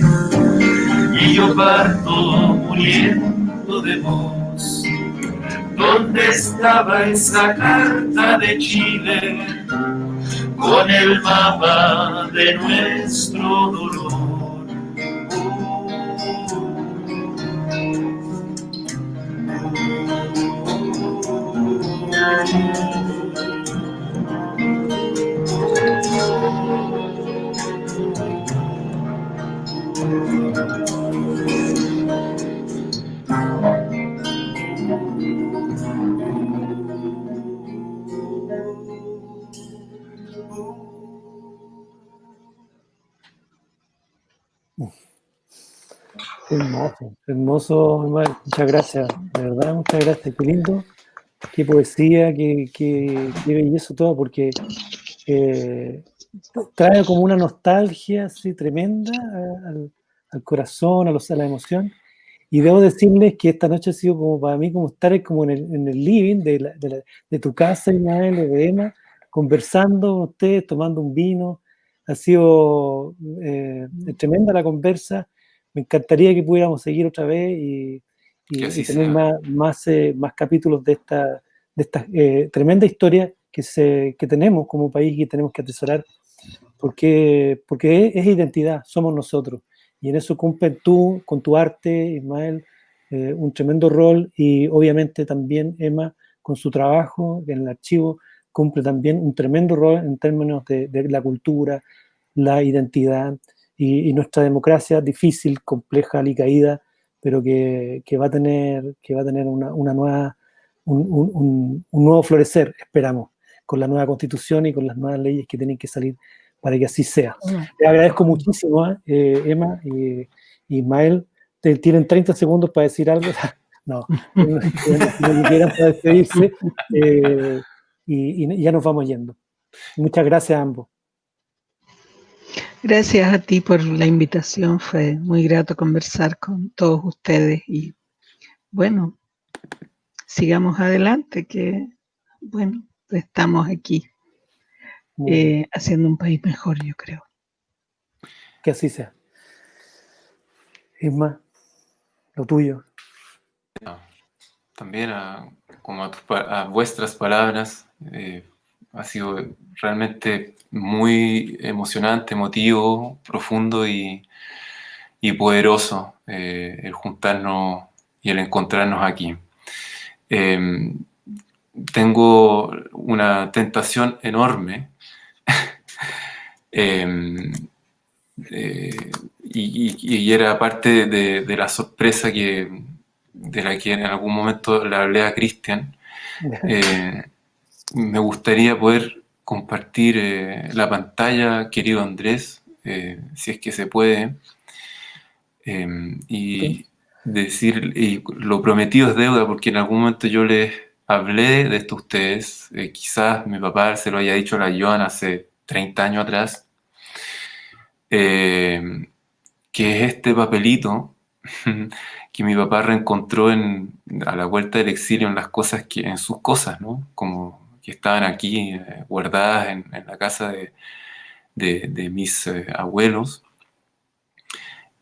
y yo parto muriendo de vos. ¿Dónde estaba esa carta de Chile con el mapa de nuestro dolor? Hermoso, hermoso, hermano. Muchas gracias, de verdad, muchas gracias. Qué lindo, qué poesía, qué belleza todo, porque trae como una nostalgia así tremenda al corazón, a la emoción. Y debo decirles que esta noche ha sido como para mí como estar como en el living de tu casa, Ismael, o de Emma, conversando con ustedes, tomando un vino. Ha sido tremenda la conversa. Me encantaría que pudiéramos seguir otra vez Que así y tener sea. más capítulos de esta tremenda historia que tenemos como país y que tenemos que atesorar, porque es identidad, somos nosotros. Y en eso cumplen tú, con tu arte, Ismael, un tremendo rol, y obviamente también Emma, con su trabajo en el archivo, cumple también un tremendo rol en términos de la cultura, la identidad y nuestra democracia difícil, compleja, alicaída, pero que va a tener una nueva, un nuevo florecer, esperamos, con la nueva constitución y con las nuevas leyes que tienen que salir para que así sea. Te agradezco muchísimo, Emma y Ismael. Tienen 30 segundos para decir algo. No, no que quieran para despedirse, y ya nos vamos yendo. Muchas gracias a ambos. Gracias a ti por la invitación, fue muy grato conversar con todos ustedes y bueno, sigamos adelante, que bueno, estamos aquí haciendo un país mejor, yo creo. Que así sea. Isma, lo tuyo. No, también como a vuestras palabras, ha sido realmente muy emocionante, emotivo, profundo y poderoso el juntarnos y el encontrarnos aquí. Tengo una tentación enorme y era parte de la sorpresa de la que en algún momento le hablé a Cristian. Me gustaría poder compartir la pantalla, querido Andrés, si es que se puede, y decir, y lo prometido es deuda, porque en algún momento yo les hablé de esto a ustedes, quizás mi papá se lo haya dicho a la Joan hace 30 años atrás, que es este papelito que mi papá reencontró a la vuelta del exilio en sus cosas, ¿no? Como que estaban aquí guardadas en la casa de mis abuelos,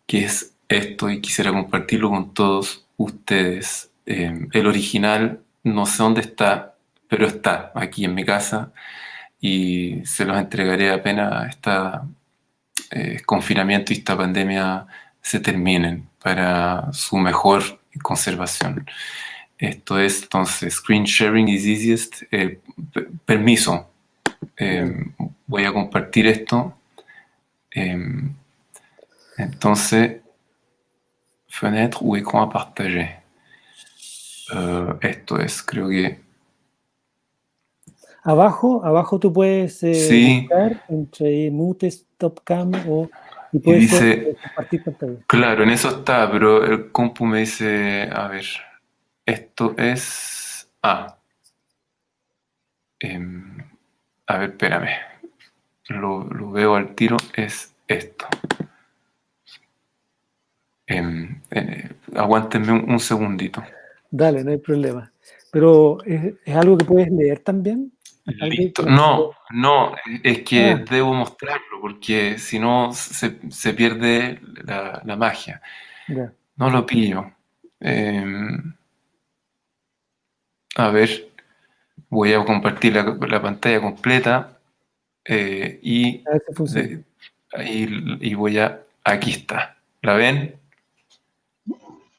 que es esto, y quisiera compartirlo con todos ustedes. El original no sé dónde está, pero está aquí en mi casa y se los entregaré apenas confinamiento y esta pandemia se terminen para su mejor conservación. Esto es, entonces, screen sharing is easiest. Permiso. Voy a compartir esto. Entonces, fenêtre ou écran à partager. Esto es, creo que... Abajo tú puedes Sí, buscar entre mute, stop cam y y puedes dice, compartir pantalla. claro, en eso está, pero el compu me dice, a ver, esto es... a ver, espérame. Lo veo al tiro, es esto. Aguántenme un segundito. Dale, no hay problema. Pero ¿es algo que puedes leer también? ¿Algo que Listo. nos- No, es que Ah, debo mostrarlo porque si no se pierde la magia. ya. No lo pillo. A ver, voy a compartir la pantalla completa y, A ver si funciona. y voy a... Aquí está. ¿La ven?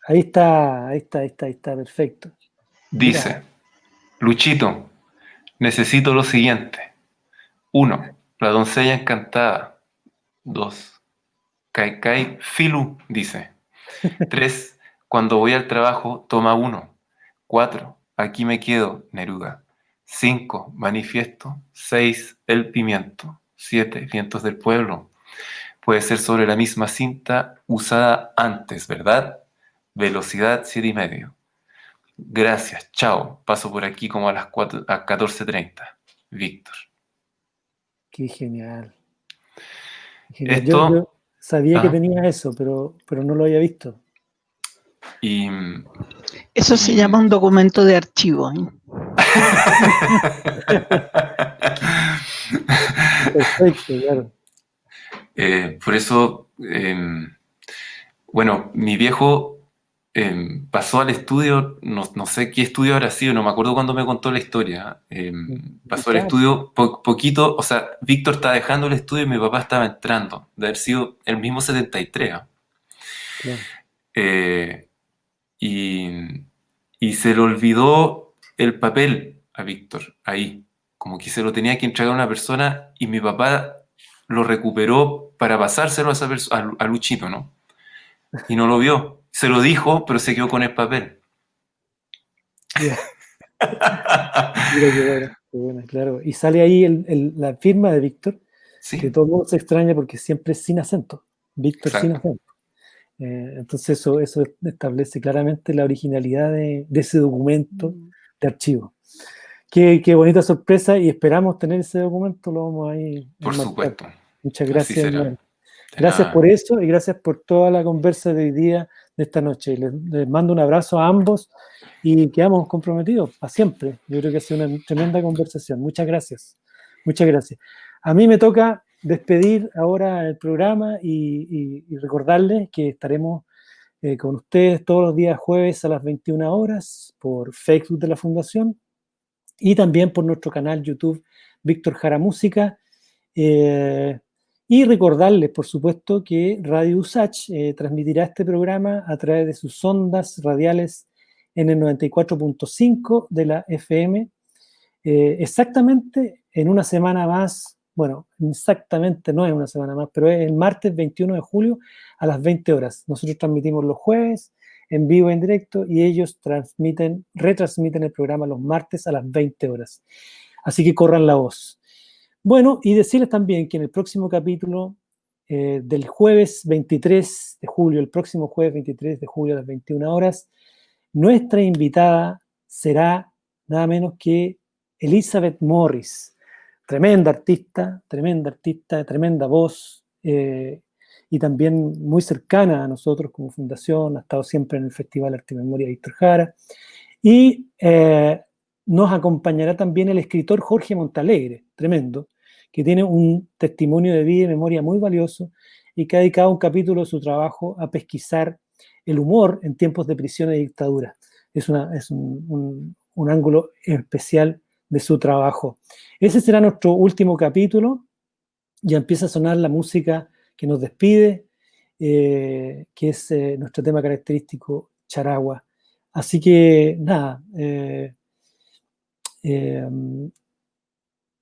Ahí está, perfecto. Mira, Dice, Luchito, necesito lo siguiente. 1. La doncella encantada. 2. Kai Kai Filu, dice. 3. Cuando voy al trabajo, toma 1. 4. Aquí me quedo, Neruda. 5. Manifiesto. 6. El pimiento. 7. Vientos del pueblo. Puede ser sobre la misma cinta usada antes, ¿verdad? Velocidad 7,5. Gracias, chao. Paso por aquí como a las 14:30. Víctor. qué genial. Genial. Yo Esto, sabía que tenía eso, pero no lo había visto. y, Eso se llama un documento de archivo, ¿eh? Perfecto, claro. Por eso, bueno, mi viejo pasó al estudio, no sé qué estudio habrá sido, no me acuerdo cuándo me contó la historia. Pasó al Claro, estudio poquito, o sea, Víctor estaba dejando el estudio y mi papá estaba entrando, de haber sido el mismo 73. claro. Eh, y, y se le olvidó el papel a Víctor ahí, como que se lo tenía que entregar a una persona y mi papá lo recuperó para pasárselo a esa a Luchito, ¿no? Y no lo vio. Se lo dijo, pero se quedó con el papel. Ya. Mira qué buena, claro. Y sale ahí la firma de Víctor, que Sí, todo el mundo se extraña porque siempre es sin acento. Víctor sin exacto. acento. Entonces eso establece claramente la originalidad de ese documento de archivo. Qué bonita sorpresa y esperamos tener ese documento, lo vamos a ir a Por enmarcar. supuesto. Muchas Así gracias, será. Ismael. De Gracias por nada. eso y gracias por toda la conversa de hoy día, de esta noche. Les mando un abrazo a ambos y quedamos comprometidos a siempre. Yo creo que ha sido una tremenda conversación. Muchas gracias. Muchas gracias. A mí me toca despedir ahora el programa y recordarles que estaremos con ustedes todos los días jueves a las 21 horas por Facebook de la Fundación y también por nuestro canal YouTube Víctor Jara Música. Y recordarles, por supuesto, que Radio USACH transmitirá este programa a través de sus ondas radiales en el 94.5 de la FM, exactamente en una semana más, bueno, exactamente no es una semana más, pero es el martes 21 de julio a las 20 horas. Nosotros transmitimos los jueves en vivo, en directo, y ellos retransmiten el programa los martes a las 20 horas. Así que corran la voz. Bueno, y decirles también que en el próximo capítulo del jueves 23 de julio, el próximo jueves 23 de julio a las 21 horas, nuestra invitada será nada menos que Elizabeth Morris, tremenda artista, tremenda voz, y también muy cercana a nosotros como fundación, ha estado siempre en el Festival Arte y Memoria Víctor Jara, y nos acompañará también el escritor Jorge Montalegre, tremendo, que tiene un testimonio de vida y memoria muy valioso y que ha dedicado un capítulo de su trabajo a pesquisar el humor en tiempos de prisión y dictadura. Es un ángulo especial de su trabajo. Ese será nuestro último capítulo. Ya empieza a sonar la música que nos despide, que es nuestro tema característico, charagua. Así que nada,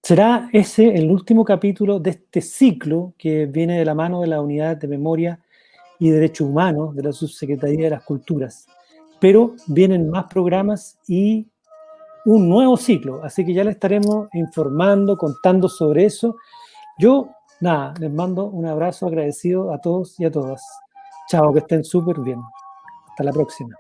será ese el último capítulo de este ciclo que viene de la mano de la Unidad de Memoria y Derechos Humanos de la Subsecretaría de las Culturas. Pero vienen más programas y un nuevo ciclo, así que ya les estaremos informando, contando sobre eso. Yo, nada, les mando un abrazo agradecido a todos y a todas. Chao, que estén súper bien. Hasta la próxima.